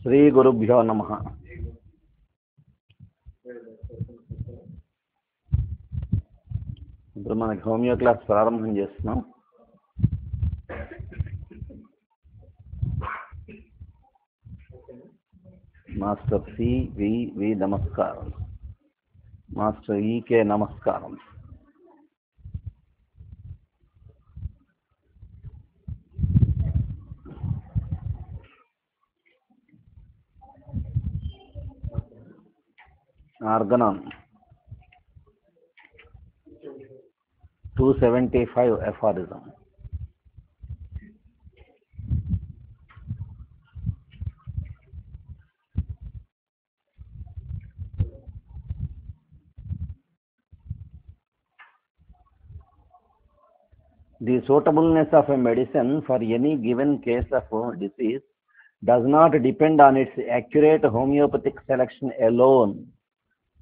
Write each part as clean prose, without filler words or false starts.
శ్రీ గురుభ్యో నమః. ఇప్పుడు మనకి హోమియో క్లాస్ ప్రారంభం చేస్తున్నాం. మాస్టర్ సివి నమస్కారం, మాస్టర్ ఈకే నమస్కారం. Organon 275 ఎఫారిజం. The suitableness of a medicine for any given case of disease does not depend on its accurate homeopathic selection alone,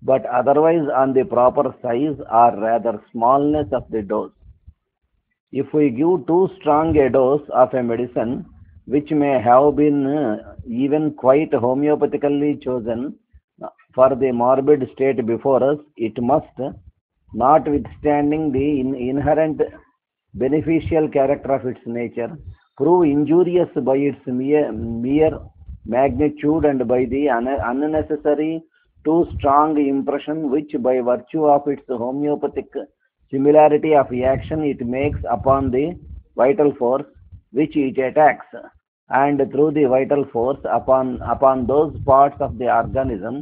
but otherwise on the proper size or rather smallness of the dose. If we give too strong a dose of a medicine, which may have been even quite homeopathically chosen for the morbid state before us, it must, notwithstanding the inherent beneficial character of its nature, prove injurious by its mere magnitude and by the unnecessary too strong impression which by virtue of its homeopathic similarity of action it makes upon the vital force which it attacks, and through the vital force upon those parts of the organism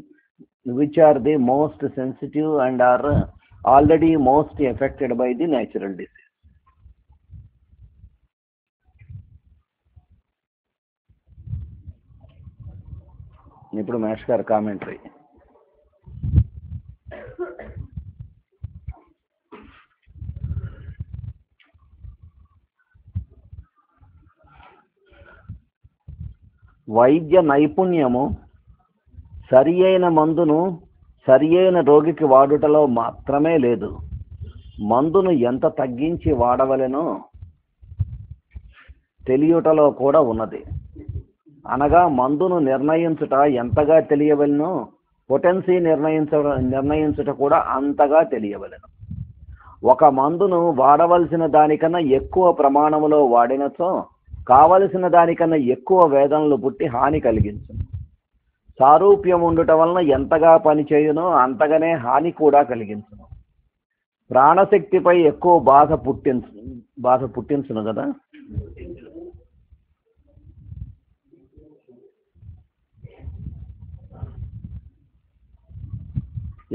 which are the most sensitive and are already most affected by the natural disease. ఇప్పుడు మహేష్ గారు commentary. వైద్య నైపుణ్యము సరి అయిన మందును సరి అయిన రోగికి వాడుటలో మాత్రమే లేదు, మందును ఎంత తగ్గించి వాడవలెనో తెలియుటలో కూడా ఉన్నది. అనగా మందును నిర్ణయించుట ఎంతగా తెలియవలెనో పొటెన్సీ నిర్ణయించుట కూడా అంతగా తెలియవలెను. ఒక మందును వాడవలసిన దానికన్నా ఎక్కువ ప్రమాణములో వాడినచో కావలసిన దానికన్నా ఎక్కువ వేదనలు పుట్టి హాని కలిగించును. సారూప్యం ఉండుట వలన ఎంతగా పనిచేయునో అంతగానే హాని కూడా కలిగించును. ప్రాణశక్తిపై ఎక్కువ బాధ పుట్టించును కదా.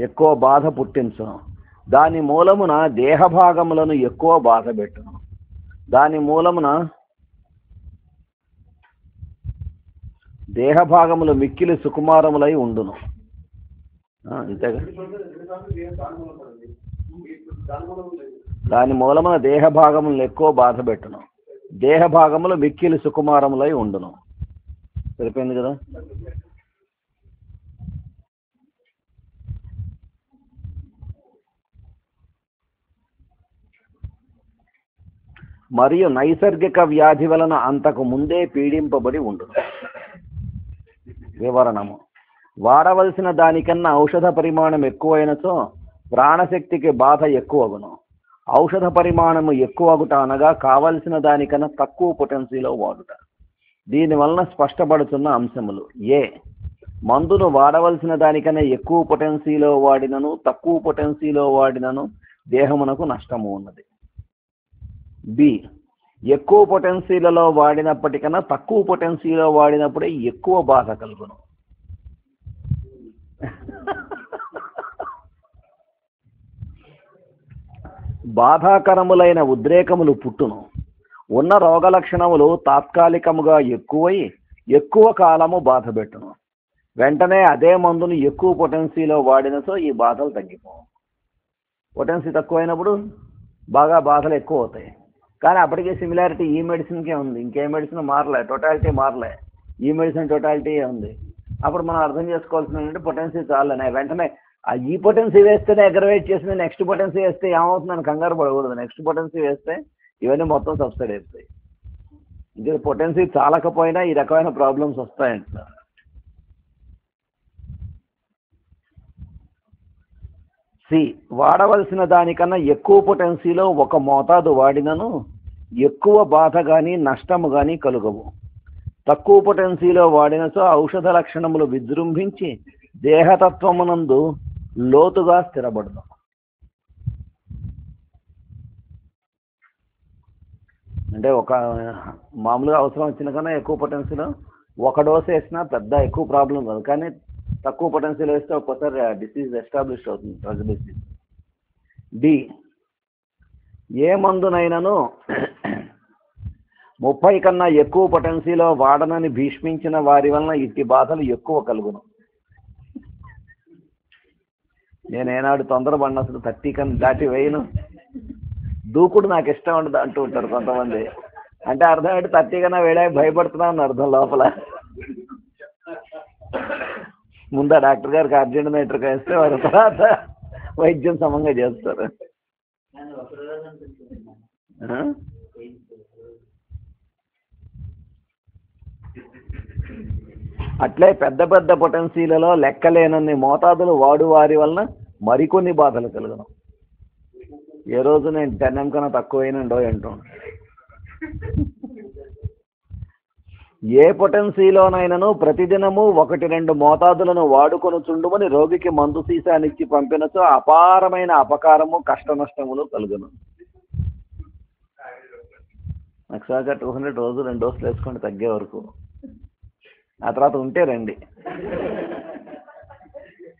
ఎక్కువ బాధ పుట్టించును. దాని మూలమున దేహభాగములను ఎక్కువ బాధ పెట్టును. దాని మూలమున దేహభాగములు మిక్కిలి సుకుమారములై ఉండును. అంతేగా. దాని మూలమున దేహభాగములను ఎక్కువ బాధ పెట్టును. దేహభాగములు మిక్కిలి సుకుమారములై ఉండును. సరిపోయింది కదా. మరియు నైసర్గిక వ్యాధి వలన అంతకు ముందే పీడింపబడి ఉండును. వివరణము. వాడవలసిన దానికన్నా ఔషధ పరిమాణం ఎక్కువైనచో ప్రాణశక్తికి బాధ ఎక్కువగును. ఔషధ పరిమాణము ఎక్కువగుట అనగా కావలసిన దానికన్నా తక్కువ పొటెన్సీలో వాడుట. దీనివలన స్పష్టపడుతున్న అంశములు: ఏ, మందును వాడవలసిన దానికన్నా ఎక్కువ పొటెన్సీలో వాడినను తక్కువ పొటెన్సీలో వాడినను దేహమునకు నష్టము ఉన్నది. బి, ఎక్కువ పొటెన్సీలలో వాడినప్పటికన్నా తక్కువ పొటెన్సీలో వాడినప్పుడే ఎక్కువ బాధ కలుగును. బాధాకరములైన ఉద్రేకములు పుట్టును. ఉన్న రోగ లక్షణములు తాత్కాలికముగా ఎక్కువై ఎక్కువ కాలము బాధ పెట్టును. వెంటనే అదే మందును ఎక్కువ పొటెన్సీలో వాడినచో ఈ బాధలు తగ్గిపోవు. పొటెన్సీ తక్కువైనప్పుడు బాగా బాధలు ఎక్కువ అవుతాయి. కానీ అప్పటికే సిమిలారిటీ ఈ మెడిసిన్కే ఉంది, ఇంకే మెడిసిన్ మారలే, టోటాలిటీ మారలే, ఈ మెడిసిన్ టోటాలిటీ ఉంది. అప్పుడు మనం అర్థం చేసుకోవాల్సిన ఏంటంటే పొటెన్సీ చాలనే వెంటనే ఈ పొటెన్సీ వేస్తేనే అగ్రవేట్ చేసింది, నెక్స్ట్ పొటెన్సీ వేస్తే ఏమవుతుందని కంగారు పడకూడదు. నెక్స్ట్ పొటెన్సీ వేస్తే ఇవన్నీ మొత్తం సబ్సైడ్ అయిపోతాయి. ఇది పొటెన్సీ చాలకపోయినా ఈ రకమైన ప్రాబ్లమ్స్ వస్తాయంట. సి, వాడవలసిన దానికన్నా ఎక్కువ పొటెన్సీలో ఒక మోతాదు వాడినను ఎక్కువ బాధ కానీ నష్టము కానీ కలుగవు. తక్కువ పొటెన్సీలో వాడినచో ఔషధ లక్షణములు విజృంభించి దేహతత్వమునందు లోతుగా స్థిరపడదు. అంటే ఒక మామూలుగా అవసరం వచ్చిన కన్నా ఎక్కువ పొటెన్సీలో ఒక డోస్ వేసినా పెద్ద ఎక్కువ ప్రాబ్లం కాదు, కానీ తక్కువ పొటెన్షియల్ వేస్తే ఒక్కోసారి డిసీజ్ ఎస్టాబ్లిష్ అవుతుంది, డ్రగ్ డిసీజ్. డి, ఏ మందునైనాను 30 కన్నా ఎక్కువ పొటెన్సీలో వాడనని భీష్మించిన వారి వలన ఇట్టి బాధలు ఎక్కువ కలుగును. నేను ఏనాడు తొందరపడిన అసలు 30 కన్నా దాటి వేయను, దూకుడు నాకు ఇష్టం ఉండదు అంటూ ఉంటారు కొంతమంది. అంటే అర్థం ఏంటి, 30 కన్నా వేయడానికి భయపడుతున్నాను అర్థం లోపల. ముందు డాక్టర్ గారికి అర్జెంట్ నైట్రిక్ వేస్తే వారి తర్వాత వైద్యం సమంగా చేస్తారు. అట్లే పెద్ద పెద్ద పొటెన్సీలలో లెక్కలేనన్ని మోతాదులు వాడు వారి వలన మరికొన్ని బాధలు కలుగును. ఏ రోజు నేను 10 కన్నా తక్కువైనండో ఏంటో. ఏ పొటెన్సీలోనైనాను ప్రతిదినము 1-2 మోతాదులను వాడుకొని చుండుమని రోగికి మందు సీసానిచ్చి పంపినచో అపారమైన అపకారము కష్ట నష్టములు కలుగును. నక్సాగా 200 రోజు 2 డోసులు వేసుకొని తగ్గే వరకు, ఆ తర్వాత ఉంటే రండి.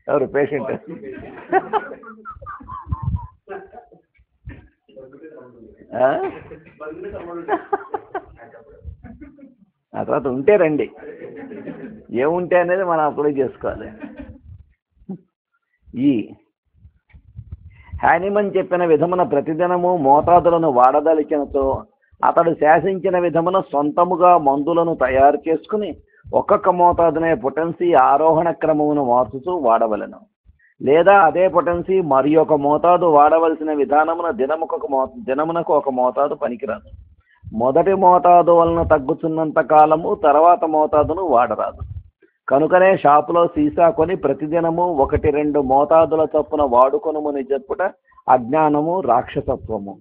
ఎవరు పేషెంట్? ఆ తర్వాత ఉంటే రండి, ఏముంటే అనేది మనం అప్లై చేసుకోవాలి. ఈ హ్యానిమన్ చెప్పిన విధమున ప్రతిదినము మోతాదులను వాడదలిచినతో అతడు శాసించిన విధమున సొంతముగా మందులను తయారు చేసుకుని ఒక్కొక్క మోతాదునే పొటెన్సీ ఆరోహణ క్రమమును మార్చుతూ వాడవలెను. లేదా అదే పొటెన్సీ మరి ఒక మోతాదు వాడవలసిన విధానమున దినమునకు ఒక మోతాదు పనికిరాదు. మొదటి మోతాదు వలన తగ్గుతున్నంత కాలము తర్వాత మోతాదును వాడరాదు. కనుకనే షాపులో సీసా కొని ప్రతిదినము 1-2 మోతాదుల చొప్పున వాడుకొనుమని చెప్పుట అజ్ఞానము, రాక్షసత్వము.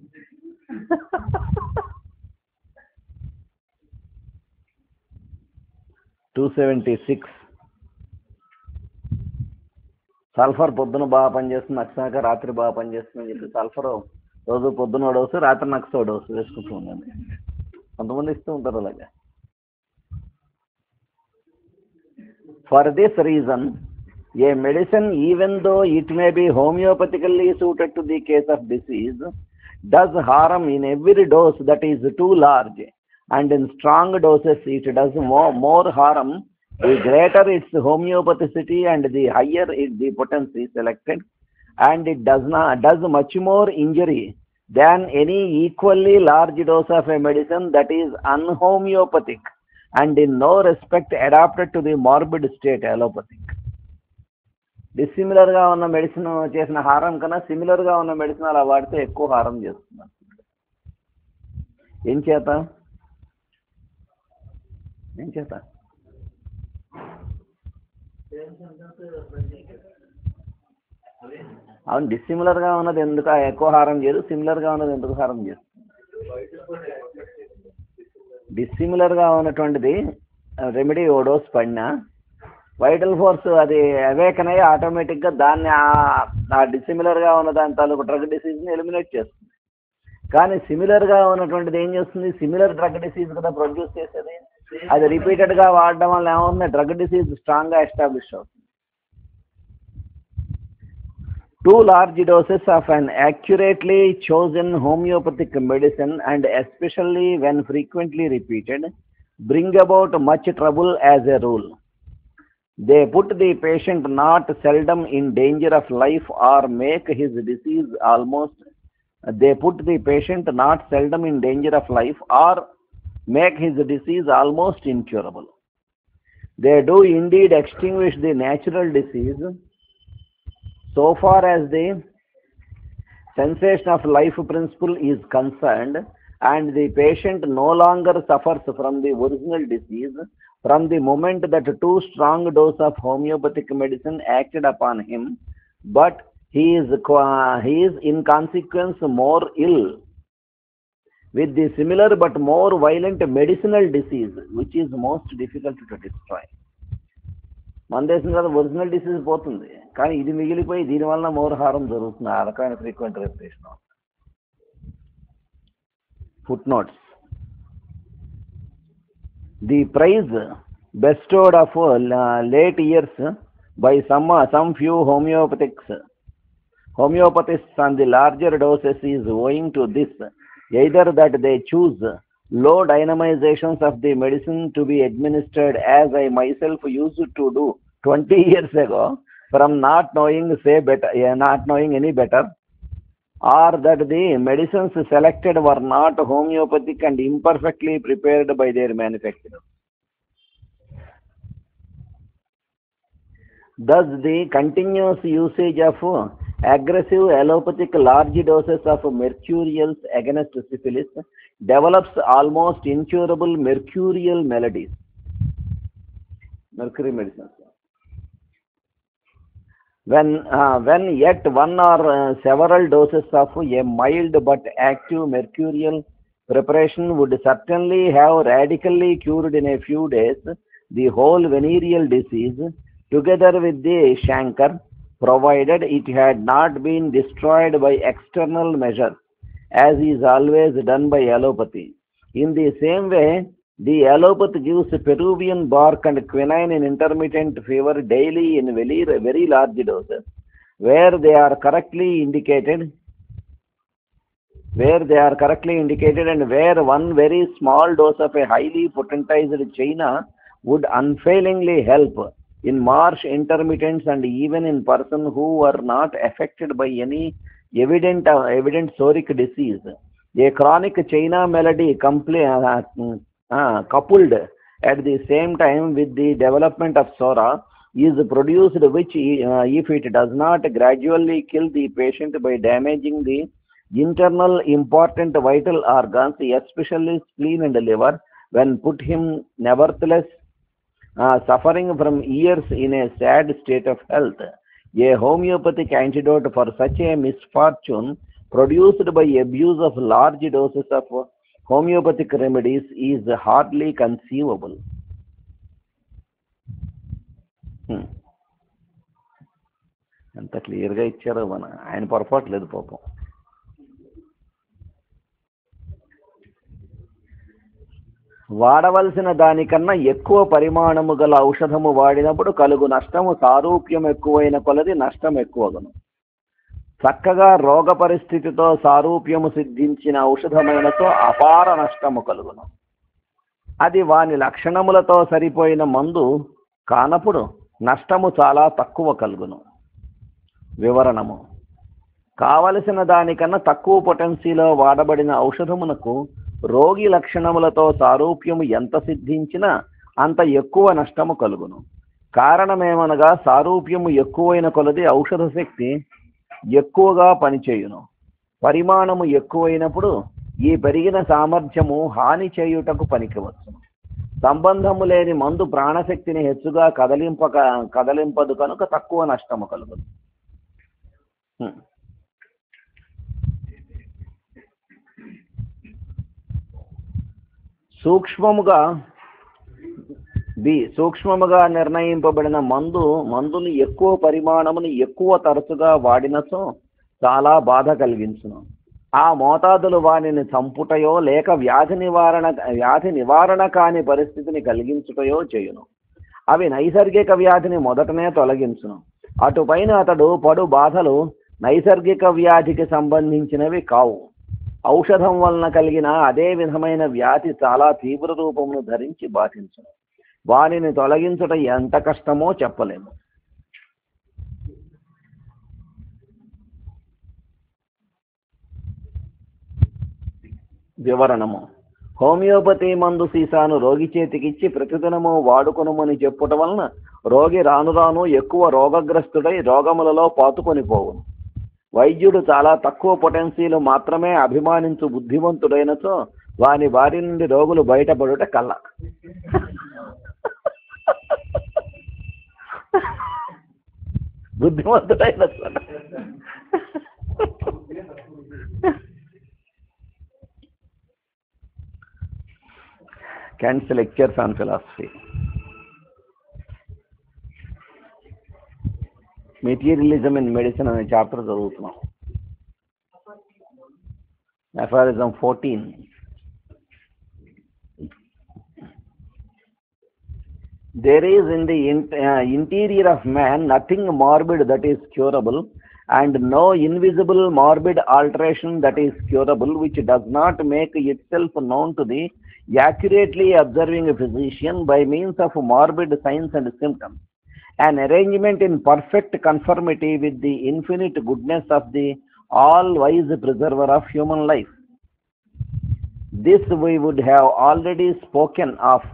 సల్ఫర్ పొద్దున బాగా పనిచేస్తుంది, నక్సాక రాత్రి బాగా పనిచేస్తుంది అని చెప్పి సల్ఫర్ రోజు పొద్దున డోసు, రాత్రి నక్సో డోసు వేసుకుంటూ ఉండండి. కొంతమంది ఇస్తూ ఉంటారు అలాగే. For this reason A medicine, even though it may be homeopathically suited to the case of disease, does harm in every dose that is too large, and in strong doses it does more harm the greater its homeopathicity and the higher the potency selected, and it does much more injury than any equally large dose of a medicine that is unhomeopathic and in no respect adapted to the morbid state allopathic. డిస్సిమిలర్గా ఉన్న medicine చేసిన హారం కన్నా సిమిలర్గా ఉన్న medicine అలా వాడితే ఎక్కువ హారం చేస్తున్నారు. ఏం చేత అవును, డిస్సిమిలర్గా ఉన్నది ఎందుకు ఎక్కువ హారం చేయదు, సిమిలర్గా ఉన్నది ఎందుకు హారం చేస్తుంది? డిస్సిమిలర్గా ఉన్నటువంటిది రెమెడీ ఓ డోస్ పడినా వైటల్ ఫోర్స్ అది అవేకన్ అయ్యి ఆటోమేటిక్గా దాన్ని ఆ డిసిమిలర్గా ఉన్న దాని తాలూకు డ్రగ్ డిసీజ్ని ఎలిమినేట్ చేస్తుంది. కానీ సిమిలర్గా ఉన్నటువంటిది ఏం చేస్తుంది? సిమిలర్ డ్రగ్ డిసీజ్ కదా ప్రొడ్యూస్ చేసేది. అది రిపీటెడ్గా వాడడం వల్ల ఏమవుతుంది? డ్రగ్ డిసీజ్ స్ట్రాంగ్గా ఎస్టాబ్లిష్ అవుతుంది. 2 large doses of an accurately chosen homeopathic medicine, and especially when frequently repeated, bring about much trouble as a rule. They put the patient not seldom in danger of life or make his disease almost incurable. They do indeed extinguish the natural disease so far as the cessation of life principle is concerned, and the patient no longer suffers from the original disease from the moment that too strong dose of homeopathic medicine acted upon him, but he is in consequence more ill with the similar but more violent medicinal disease, which is most difficult to destroy. మన దేశం కదా original disease పోతుంది, కానీ ఇది మిగిలిపోయి దీనివల్ల more హారం జరుగుతుంది. ఆ రకమైన frequent repetition. Footnotes. The prize bestowed of late years by some few homeopathists on the larger doses is owing to this, either that they choose low dynamizations of the medicine to be administered as I myself used to do 20 years ago from not knowing any better, or that the medicines selected were not homeopathic and imperfectly prepared by their manufacturers. Thus, the continuous usage of aggressive allopathic large doses of mercurials against syphilis develops almost incurable mercurial maladies. Mercury medicines. When yet one or several doses of a mild but active mercurial preparation would certainly have radically cured in a few days the whole venereal disease, together with the chancre, provided it had not been destroyed by external measures, as is always done by allopathy. In the same way, the allopath gives Peruvian bark and quinine in intermittent fever daily in very large doses, where they are correctly indicated, and where one very small dose of a highly potentized China would unfailingly help in marsh intermittents and even in persons who were not affected by any evident psoric disease. A chronic China malady coupled at the same time with the development of psora is produced, which if it does not gradually kill the patient by damaging the internal important vital organs, especially spleen and liver, when put him nevertheless suffering from years in a sad state of health. A homeopathic antidote for such a misfortune produced by abuse of large doses of homeopathic remedies is hardly conceivable. అంత క్లియర్గా ఇచ్చారు ఆయన పొరపాటు లేదు పాపం. వాడవలసిన దానికన్నా ఎక్కువ పరిమాణము గల ఔషధము వాడినప్పుడు కలుగు నష్టము సారూప్యం ఎక్కువైన కొలది నష్టం ఎక్కువగను. చక్కగా రోగ పరిస్థితితో సారూప్యము సిద్ధించిన ఔషధమైనతో అపార నష్టము కలుగును. అది వాని లక్షణములతో సరిపోయిన మందు కానప్పుడు నష్టము చాలా తక్కువ కలుగును. వివరణము. కావలసిన దానికన్నా తక్కువ పొటెన్సీలో వాడబడిన ఔషధమునకు రోగి లక్షణములతో సారూప్యము ఎంత సిద్ధించినా అంత ఎక్కువ నష్టము కలుగును. కారణమేమనగా సారూప్యము ఎక్కువైన కొలది ఔషధ శక్తి ఎక్కువగా పనిచేయును. పరిమాణము ఎక్కువైనప్పుడు ఈ పెరిగిన సామర్థ్యము హాని చేయుటకు పనికివచ్చును. సంబంధము లేని మందు ప్రాణశక్తిని హెచ్చుగా కదలింపదు కనుక తక్కువ నష్టము కలుగును. సూక్ష్మముగా నిర్ణయింపబడిన మందుని ఎక్కువ పరిమాణమును ఎక్కువ తరచుగా వాడినచో చాలా బాధ కలిగించును. ఆ మోతాదులు వానిని చంపుటయో లేక వ్యాధి నివారణ కాని పరిస్థితిని కలిగించుటయో చేయును. అవి నైసర్గిక వ్యాధిని మొదటనే తొలగించును. అటుపైన అతడు పడు బాధలు నైసర్గిక వ్యాధికి సంబంధించినవి కావు. ఔషధం వలన కలిగిన అదే విధమైన వ్యాధి చాలా తీవ్ర రూపమును ధరించి బాధించును. వానిని తొలగించుట ఎంత కష్టమో చెప్పలేము. వివరణము. హోమియోపతి మందు సీసాను రోగి చేతికిచ్చి ప్రతిదినము వాడుకొనుమని చెప్పుట వలన రోగి రాను రాను ఎక్కువ రోగగ్రస్తుడై రోగములలో పాతుకొని పోవును. వైద్యుడు చాలా తక్కువ పొటెన్సీలు మాత్రమే అభిమానించు బుద్ధిమంతుడైనచో వాని బారి నుండి రోగులు బయటపడుట కళ్ళ. బుద్ధిమంతుడైనచో. Kant's Lectures on Philosophy. Materialism in medicine అనే చాప్టర్ చదువుతున్నాం. అఫారిజం 14. There is in the interior of man nothing morbid that is curable, and no invisible morbid alteration that is curable, which does not make itself known to the accurately observing physician by means of morbid signs and symptoms. An arrangement in perfect conformity with the infinite goodness of the all-wise preserver of human life. This we would have already spoken of.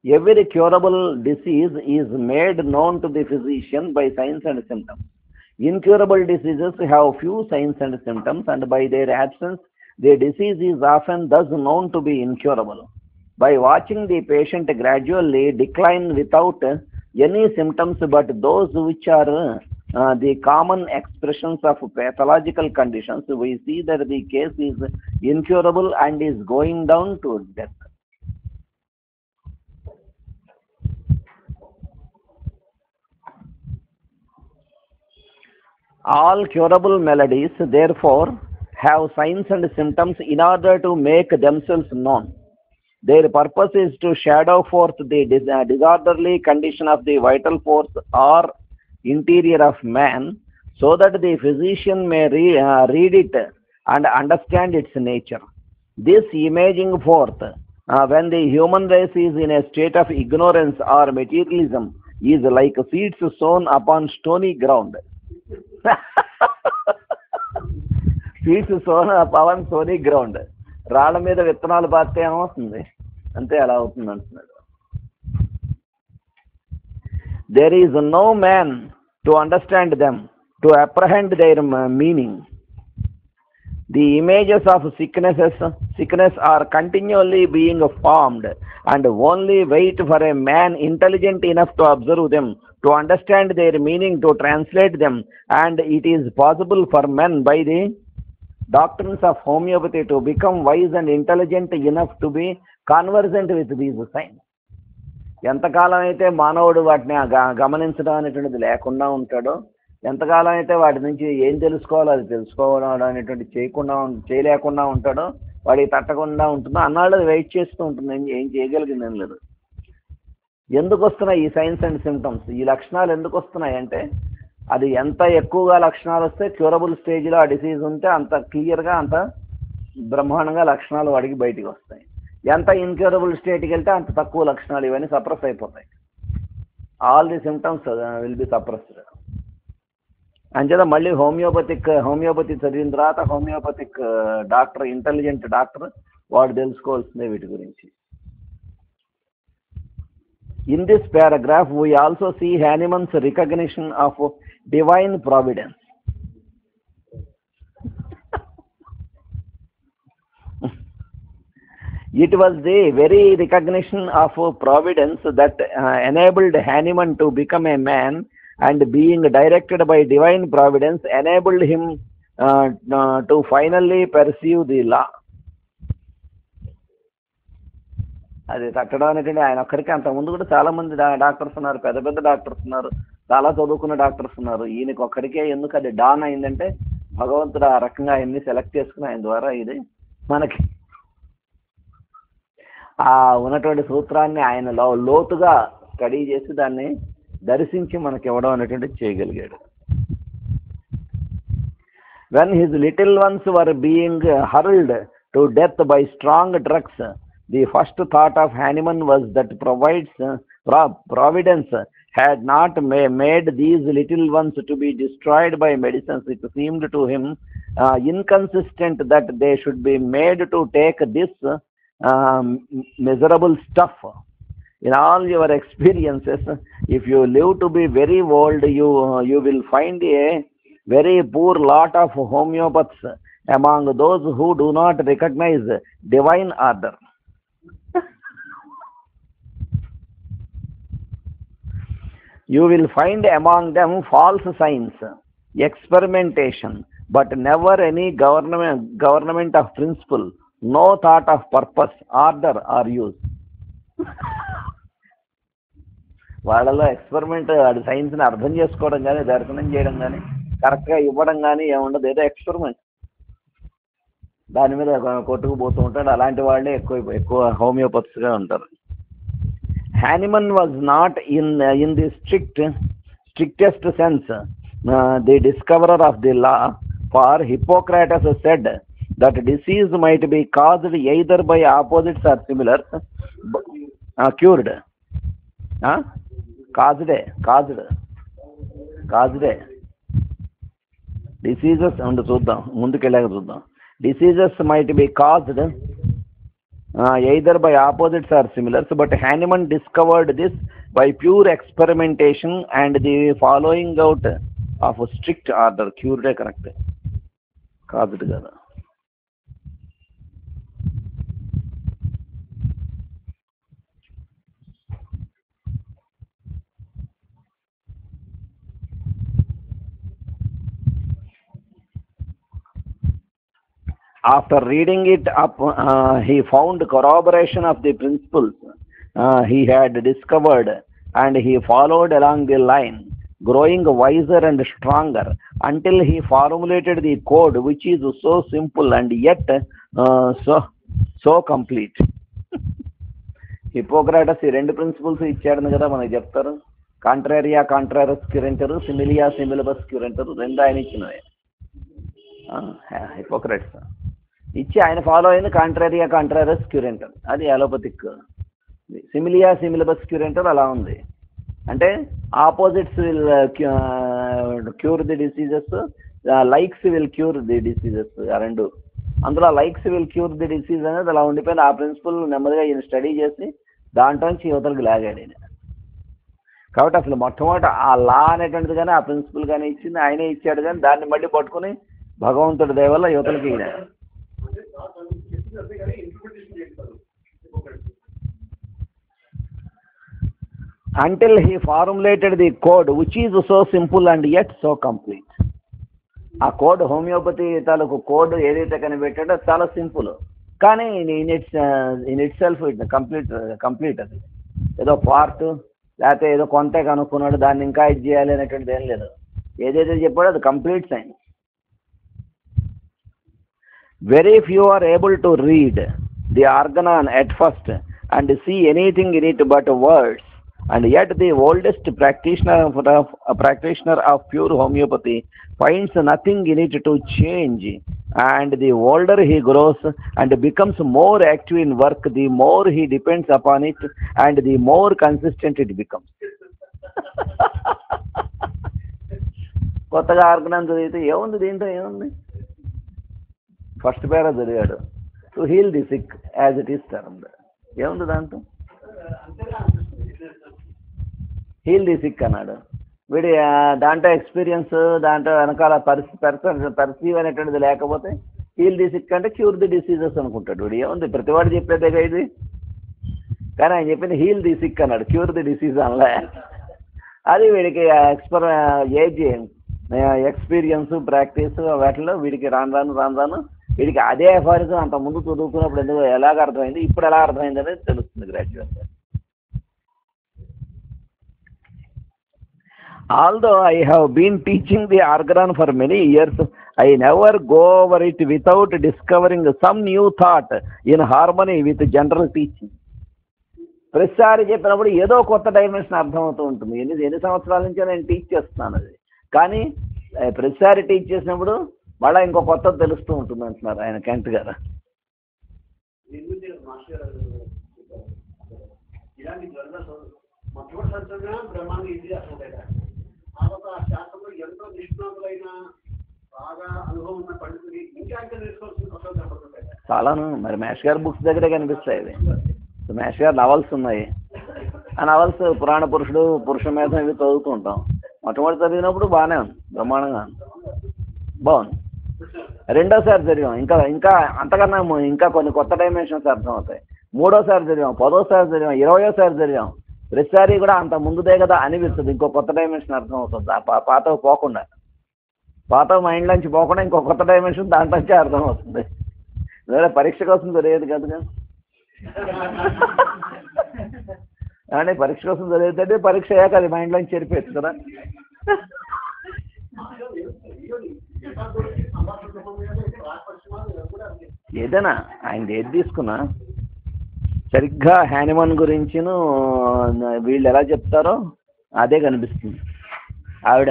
Every curable disease is made known to the physician by signs and symptoms. Incurable diseases have few signs and symptoms, and by their absence, the disease is often thus known to be incurable. By watching the patient gradually decline without any symptoms but those which are the common expressions of pathological conditions, we see that the case is incurable and is going down to death. All curable maladies, therefore, have signs and symptoms in order to make themselves known. Their purpose is to shadow forth the disorderly condition of the vital force or interior of man, so that the physician may read it and understand its nature. This imaging forth, when the human race is in a state of ignorance or materialism, is like seeds sown upon stony ground. Seeds sown upon stony ground. రాళ్ళ మీద విత్తనాలు పాతే ఏమవుతుంది, అంతే అలా అవుతుంది అంటున్నాడు. There is no man to understand them, to apprehend their meaning. The images of sickness are continually being formed, and only wait for a man intelligent enough to observe them, to understand their meaning, to translate them, and it is possible for men by the doctrines of homeopathy to become wise and intelligent enough to be conversant with these signs. ఎంతకాలం అయితే మానవుడు వాటిని గమనించడం అనేటువంటిది లేకుండా ఉంటాడో, ఎంతకాలం అయితే వాటి నుంచి ఏం తెలుసుకోవాలో అది తెలుసుకోవడం అనేటువంటి చేయలేకుండా ఉంటాడో, వాడికి తట్టకుండా ఉంటుందో అన్నాళ్ళు అది వెయిట్ చేస్తూ ఉంటుంది. ఏం చేయగలిగిందేం లేదు. ఎందుకు వస్తున్నాయి ఈ సైన్స్ అండ్ సిమ్టమ్స్, ఈ లక్షణాలు ఎందుకు వస్తున్నాయి అంటే, అది ఎంత ఎక్కువగా లక్షణాలు వస్తే క్యూరబుల్ స్టేజ్లో ఆ డిసీజ్ ఉంటే అంత క్లియర్గా అంత బ్రహ్మాండంగా లక్షణాలు వాడికి బయటికి వస్తాయి. ఎంత ఇన్క్యూరబుల్ స్టేట్కి వెళ్తే అంత తక్కువ లక్షణాలు ఇవన్నీ సప్రెస్ అయిపోతాయి. All the symptoms will be suppressed. అంచేత మళ్ళీ హోమియోపతి చదివిన తర్వాత హోమియోపతిక్ డాక్టర్, ఇంటెలిజెంట్ డాక్టర్, వాడు తెలుసుకోవాల్సిందే వీటి గురించి. In this paragraph, we also see Hahnemann's recognition of divine providence. It was the very recognition of providence that enabled Hahnemann to become a man, and being directed by divine providence enabled him to finally pursue the law. అది తట్టడం అనేటువంటి ఆయన ఒక్కరికి, అంతకుముందు కూడా చాలా మంది doctors ఉన్నారు, పెద్ద పెద్ద డాక్టర్స్ ఉన్నారు, చాలా చదువుకున్న డాక్టర్స్ ఉన్నారు. ఈయనకి ఒక్కడికే ఎందుకు అది డాన్ అయిందంటే, భగవంతుడు ఆ రకంగా ఆయన్ని సెలెక్ట్ చేసుకుని ఆయన ద్వారా ఇది మనకి ఆ ఉన్నటువంటి సూత్రాన్ని ఆయన లోతుగా స్టడీ చేసి దాన్ని దర్శించి మనకి ఇవ్వడం అనేటువంటి చేయగలిగాడు. When his little ones were being hurled to death by strong drugs, the first thought of Hahnemann was that Providence had not made these little ones to be destroyed by medicines. It seemed to him inconsistent that they should be made to take this miserable stuff. In all your experiences, if you live to be very old, you will find very poor lot of homeopaths among those who do not recognize divine order. You will find among them false science, experimentation, but never any government of principle, no thought of purpose, order or use. వాళ్ళలో experiment అది సైన్స్ని అర్థం చేసుకోవడం కానీ దర్శనం చేయడం కానీ కరెక్ట్గా ఇవ్వడం కానీ ఏముండదు, ఏదో ఎక్స్పెరిమెంట్ దాని మీద కొట్టుకుపోతూ ఉంటాడు. అలాంటి వాళ్ళే ఎక్కువ హోమియోపతిస్గా ఉంటారు. Hahnemann was not in the strictest sense the discoverer of the law, for Hippocrates said that disease might be caused either by opposites or similars, cured. Caused diseases and చూద్దాం ముందుకెళ్ళాక చూద్దాం. Diseases might be caused either by opposites or similars, but Hahnemann discovered this by pure experimentation and the following out of a strict order. Cured correct, caused kada. After reading it up, he found corroboration of the principles he had discovered, and he followed along the line, growing wiser and stronger until he formulated the code, which is so simple and yet so complete. Hippocrates ఈ రెండు principles ఇచ్చాడని కదా మనకి చెప్తారు. కాంట్రారియా కాంట్రారస్ క్యూరెంటరు, similia సిమిలబస్ క్యూరెంటరు, రెండు ఆయన ఇచ్చినవే. హిపోక్రట్స్ ఇచ్చి ఆయన ఫాలో అయింది కాంట్రారియా కాంట్రారస్ క్యూరెంటర్, అది అలోపతిక్. సిమిలియా సిమిలబస్ క్యూరెంటర్ అలా ఉంది, అంటే opposites will cure the diseases, likes will cure the diseases. ఆ రెండు అందులో likes will cure the disease అనేది అలా ఉండిపోయింది. ఆ ప్రిన్సిపల్ నెమ్మదిగా ఈయన స్టడీ చేసి దాంట్లో నుంచి యువతలకు లాగాడు ఈయన. కాబట్టి అసలు మొట్టమొదటి ఆ లా అనేటువంటిది కానీ ఆ ప్రిన్సిపల్ కానీ ఇచ్చింది ఆయనే ఇచ్చాడు, కానీ దాన్ని మళ్ళీ పట్టుకుని భగవంతుడి దయ వల్ల యువతలకి ఈయన. Until he formulated the code, which is so simple and yet so complete. ఆ కోడ్ హోమియోపతి తాలూకు కోడ్ ఏదైతే కనిపెట్టాడో చాలా సింపుల్, కానీ ఇన్ ఇట్ సెల్ఫ్ కంప్లీట్. అది ఏదో పార్ట్ లేకపోతే ఏదో కొంతే కనుక్కున్నాడు దాన్ని ఇంకా ఇది చేయాలి అనేటువంటిది ఏం లేదు. ఏదైతే చెప్పాడో అది complete science. Very few are able to read the organon at first and see anything in it but words, and yet the oldest practitioner of pure homeopathy finds nothing in it to change, and the older he grows and becomes more active in work, the more he depends upon it and the more consistent it becomes. కొత్తగా Organon చదివితే ఏముంది దీంట్లో, ఏముంది? First para చదివాడు, to heal the sick as it is termed. ఏముంది దాంట్లో? Heal the sick అన్నాడు. వీడి దాంట్లో ఎక్స్పీరియన్స్, దాంట్లో వెనకాల పర్సీవ్ అనేటువంటిది లేకపోతే హీల్ ది సిక్ అంటే క్యూర్ ది డిసీజెస్ అనుకుంటాడు వీడు. ఏముంది, ప్రతివాడు చెప్పేదేగా ఇది. కానీ ఆయన చెప్పింది హీల్ ది సిక్ అన్నాడు, క్యూర్ ది డిసీజ్ అనలే. అది వీడికి ఎక్స్పీరియన్స్ ప్రాక్టీస్ వాటిలో వీడికి రాను వీడికి అదే ఎఫారిజం అంత ముందు చదువుకున్నప్పుడు ఎందుకు ఎలాగ అర్థమైంది, ఇప్పుడు ఎలా అర్థమైంది అనేది తెలుస్తుంది గ్రాడ్యుయేట్గా. Although I have been teaching the organon for many years, I never go over it without discovering some new thought in harmony with general teaching. ప్రతిసారి చెప్పినప్పుడు ఏదో కొత్త డైమెన్షన్ అర్థమవుతూ ఉంటుంది. ఎన్ని సంవత్సరాల నుంచో నేను టీచ్ చేస్తున్నాను అది, కానీ ప్రతిసారి టీచ్ చేసినప్పుడు మళ్ళీ ఇంకో కొత్త తెలుస్తూ ఉంటుంది అంటున్నారు ఆయన కెంట్ గారు. చాలాను మరి మేష్ గారి బుక్స్ దగ్గరే కనిపిస్తాయి ఇవి. మేష్ గారి నవల్స్ ఉన్నాయి, ఆ నవల్స్ పురాణ పురుషుడు, పురుష మేధం ఇవి చదువుతూ ఉంటాం. మొట్టమొదటి చదివినప్పుడు బాగానే ఉంది, బ్రహ్మాండంగా ఉంది. బాగుంది. రెండోసారి చదివాం, ఇంకా ఇంకా అంతకన్నా ఇంకా కొన్ని కొత్త డైమెన్షన్స్ అర్థమవుతాయి. మూడోసారి చదివాం, 10ఓసారి చదివాం, 20ఓసారి చదివాం. ప్రతిసారి కూడా అంత ముందుదే కదా అనిపిస్తుంది, ఇంకో కొత్త డైమెన్షన్ అర్థమవుతుంది. పాతవి పోకుండా, పాత మైండ్లోంచి పోకుండా ఇంకో కొత్త డైమెన్షన్ దాంట్లోంచే అర్థమవుతుంది. వేరే పరీక్ష కోసం చదివేది కదగా. అంటే పరీక్ష కోసం చదివితే పరీక్ష అయ్యాక అది మైండ్లోంచి చెరిపేచ్చు కదా. ఏదైనా ఆయన ఏది తీసుకున్నా సరిగ్గా హ్యానిమన్ గురించిను వీళ్ళు ఎలా చెప్తారో అదే కనిపిస్తుంది. ఆవిడ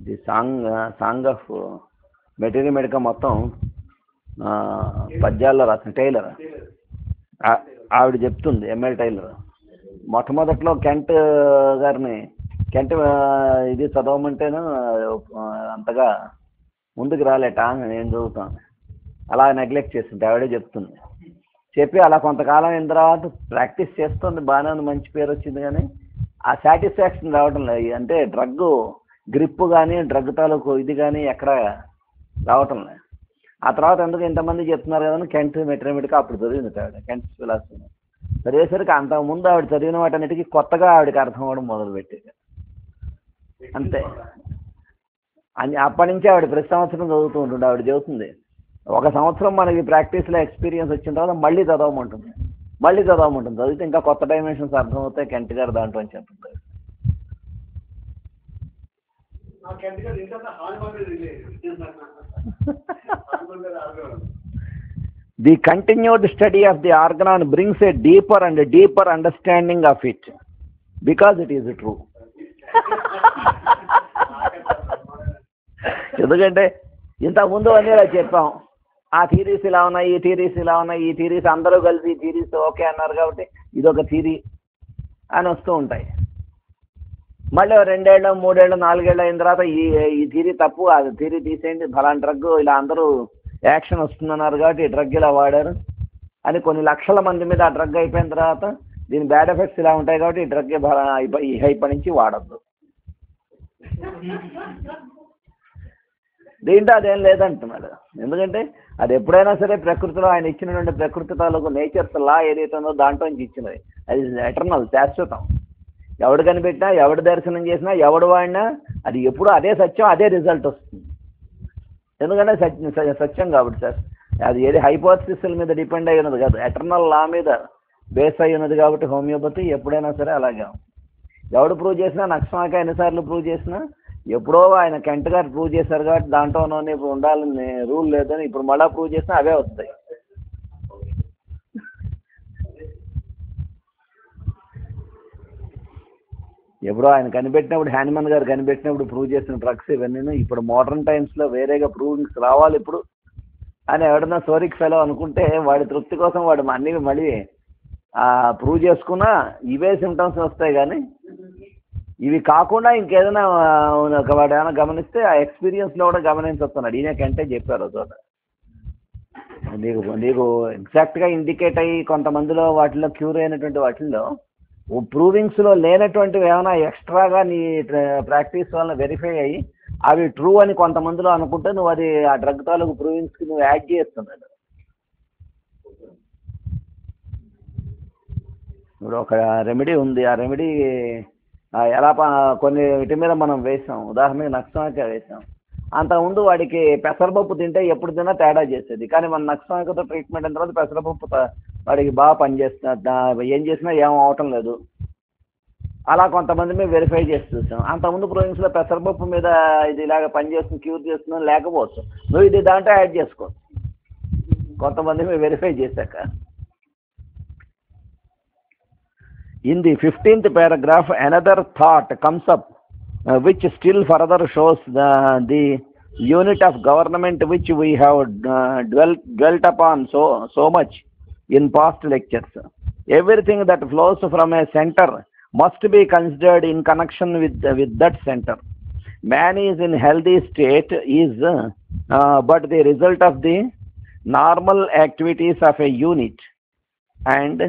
the song of material medica మొత్తం పద్యాల్లో రాసిన టైలర్, ఆవిడ చెప్తుంది, ఎంఎల్ టైలర్. మొట్టమొదట్లో కెంట్ గారిని ఇది చదవమంటేను అంతగా ముందుకు రాలేట, నేను చదువుతాను అలా నెగ్లెక్ట్ చేసింది. ఆవిడే చెప్తుంది. చెప్పి అలా కొంతకాలం అయిన తర్వాత ప్రాక్టీస్ చేస్తుంది, బాగానే ఉంది, మంచి పేరు వచ్చింది. కానీ ఆ సాటిస్ఫాక్షన్ రావటం లేదు. అంటే డ్రగ్ గ్రిప్ కానీ డ్రగ్ తాలూకు ఇది కానీ ఎక్కడ రావటం లేదు. ఆ తర్వాత ఎందుకు ఇంతమంది చెప్తున్నారు కదా కెంట్ మెట్రమెటిక్ అప్పుడు చదివింది ఆవిడ, కెంట్ ఫిలాసఫీ చదివేసరికి అంతకుముందు ఆవిడ చదివిన వాటన్నిటికీ కొత్తగా ఆవిడకి అర్థం అవ్వడం మొదలుపెట్టేది. అంతే. అప్పటి నుంచి ఆవిడ ప్రతి సంవత్సరం చదువుతూ ఉంటుంది. ఆవిడ చెబుతుంది, ఒక సంవత్సరం మనకి ప్రాక్టీస్లో ఎక్స్పీరియన్స్ వచ్చిన తర్వాత మళ్ళీ చదవమంటుంది. చదివితే ఇంకా కొత్త డైమెన్షన్స్ అర్థమవుతాయి కెంట్ గారు దాంట్లో అని చెప్తుంది. The continued study of the organon brings a deeper and deeper understanding of it because it is true. ఎందుకంటే ఇంతకుముందు అన్నీ ఇలా చెప్పాం, ఆ థీరీస్ ఇలా ఉన్నాయి, ఈ థీరీస్ ఇలా ఉన్నాయి, ఈ థీరీస్ అందరూ కలిసి ఈ థీరీస్ ఓకే అన్నారు కాబట్టి ఇదొక థీరీ అని వస్తూ ఉంటాయి. మళ్ళీ 2 ఏళ్ళు 3 ఏళ్ళు 4 ఏళ్ళు అయిన తర్వాత ఈ థీరీ తప్పు, అది థీరీ తీసేయండి, ఫలానా డ్రగ్ ఇలా అందరూ యాక్షన్ వస్తుందన్నారు కాబట్టి ఈ డ్రగ్ ఇలా వాడారు అని కొన్ని లక్షల మంది మీద ఆ డ్రగ్ అయిపోయిన తర్వాత దీని బ్యాడ్ ఎఫెక్ట్స్ ఇలా ఉంటాయి కాబట్టి ఈ డ్రగ్ ఇప్పటి నుంచి వాడద్దు. దీంట్లో అదేం లేదంటున్నాడు. ఎందుకంటే అది ఎప్పుడైనా సరే ప్రకృతిలో ఆయన ఇచ్చినటువంటి ప్రకృతి తాలూకు నేచర్స్ లా ఏదైతే ఉందో దాంట్లో నుంచి ఇచ్చినది, అది ఎటర్నల్, శాశ్వతం. ఎవడు కనిపెట్టినా, ఎవడు దర్శనం చేసినా, ఎవడు వాడినా అది ఎప్పుడు అదే సత్యం, అదే రిజల్ట్ వస్తుంది. ఎందుకంటే సత్యం కాబట్టి సార్, అది ఏది హైపోథసిస్ల మీద డిపెండ్ అయి ఉన్నది కాదు, ఎటర్నల్ లా మీద బేస్ అయి ఉన్నది కాబట్టి హోమియోపతి ఎప్పుడైనా సరే అలాగే. ఎవడు ప్రూవ్ చేసినా, నక్సమాక ఎన్నిసార్లు ప్రూవ్ చేసినా, ఎప్పుడో ఆయన కెంట్ గారు ప్రూవ్ చేశారు కాబట్టి దాంట్లోనే ఇప్పుడు ఉండాలని రూల్ లేదని ఇప్పుడు మళ్ళీ ప్రూవ్ చేసినా అవే వస్తాయి. ఎప్పుడో ఆయన కనిపెట్టినప్పుడు, హ్యానిమన్ గారు కనిపెట్టినప్పుడు ప్రూవ్ చేసిన డ్రగ్స్ ఇవన్నీ ఇప్పుడు మోడర్న్ టైమ్స్లో వేరేగా ప్రూవింగ్స్ రావాలి ఇప్పుడు అని ఎవడన్నా సోరిక్ ఫెలో అనుకుంటే వాడి తృప్తి కోసం వాడు అన్నీ మళ్ళీ ప్రూవ్ చేసుకున్నా ఇవే సిమ్టమ్స్ వస్తాయి. కానీ ఇవి కాకుండా ఇంకేదైనా వాడు ఏమైనా గమనిస్తే ఆ ఎక్స్పీరియన్స్లో కూడా గమనించొస్తున్నాడు. ఈయనకంటే చెప్పారు చోట నీకు ఎగ్జాక్ట్గా ఇండికేట్ అయ్యి కొంతమందిలో వాటిలో క్యూర్ అయినటువంటి వాటిల్లో ప్రూవింగ్స్లో లేనటువంటివి ఏమైనా ఎక్స్ట్రాగా నీ ప్రాక్టీస్ వల్ల వెరిఫై అయ్యి అవి ట్రూ అని కొంతమందిలో అనుకుంటే నువ్వు అది ఆ డ్రగ్ తాలూకు ప్రూవింగ్స్కి నువ్వు యాడ్ చేస్తున్నాడు. ఇప్పుడు ఒక రెమెడీ ఉంది, ఆ రెమెడీ ఎలా కొన్ని వీటి మీద మనం వేసాం, ఉదాహరణకి నక్సమాక వేసాం. అంతకుముందు వాడికి పెసరపప్పు తింటే ఎప్పుడు తిన్నా తేడా చేసేది, కానీ మన నక్సమాకతో ట్రీట్మెంట్ అయిన తర్వాత పెసరపప్పు వాడికి బాగా పనిచేస్తున్నా, ఏం చేసినా ఏం అవటం లేదు. అలా కొంతమంది మేము వెరిఫై చేసి చూసాం. అంతకుముందు ప్రొవిన్స్లో పెసరపప్పు మీద ఇది ఇలాగ పనిచేస్తుంది, క్యూర్ చేస్తుందని లేకపోవచ్చు, నువ్వు ఇది దాంట్లో యాడ్ చేసుకో. కొంతమంది మేము వెరిఫై చేశాక in the 15th paragraph another thought comes up which still further shows the unit of government which we have dwelt upon so much in past lectures. Everything that flows from a center must be considered in connection with that center. Man is in healthy state is but the result of the normal activities of a unit, and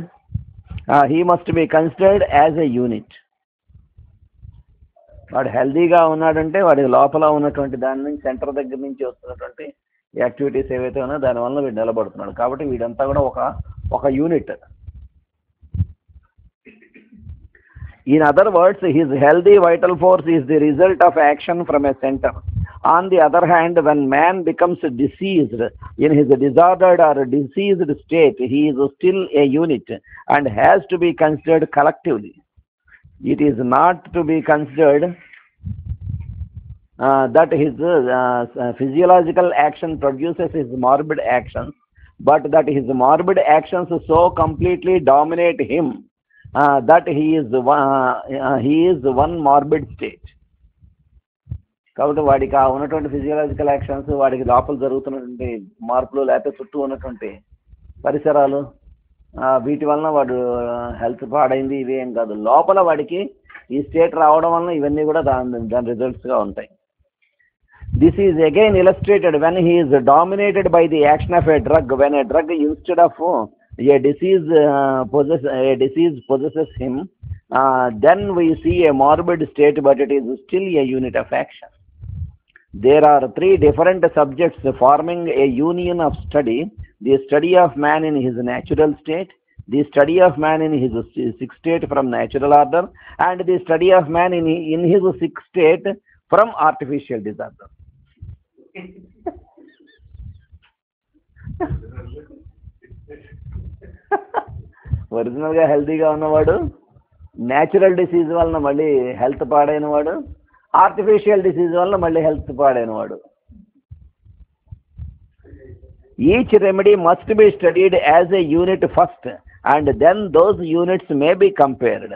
he must be considered as a unit. వాడు హెల్దీగా ఉన్నాడంటే వాడి లోపల ఉన్నటువంటి దాని నుంచి centre దగ్గర నుంచి వస్తున్నటువంటి యాక్టివిటీస్ ఏవైతే ఉన్నాయో దానివల్ల వీడు నిలబడుతున్నాడు. కాబట్టి వీడంతా కూడా ఒక unit. In other words, his healthy vital force is the result of action from a center. On the other hand, when man becomes diseased in his disordered or diseased state, he is still a unit and has to be considered collectively. It is not to be considered that his physiological action produces his morbid actions, but that his morbid actions so completely dominate him that he is one morbid state. కాబట్టి వాడికి ఆ ఉన్నటువంటి physiological actions, వాడికి లోపల జరుగుతున్నటువంటి మార్పులు, లేకపోతే చుట్టూ ఉన్నటువంటి పరిసరాలు, వీటి వలన వాడు హెల్త్ పాడైంది ఇవి ఏం కాదు. లోపల వాడికి ఈ స్టేట్ రావడం వలన ఇవన్నీ కూడా దాని రిజల్ట్స్గా ఉంటాయి. This is again illustrated when he is dominated by the action of a drug. When a drug instead of a disease possesses him, then we see a morbid state, but it is still a unit of action. There are three different subjects forming a union of study: the study of man in his natural state, the study of man in his sick state from natural order, and the study of man in his sick state from artificial disorder. ఒరిజినల్గా హెల్తీగా ఉన్నవాడు, natural disease వలన మళ్ళీ health పాడైన వాడు, artificial disease వలన మళ్ళీ health పాడైన వాడు. Each remedy must be studied as a unit first, and then those units may be compared.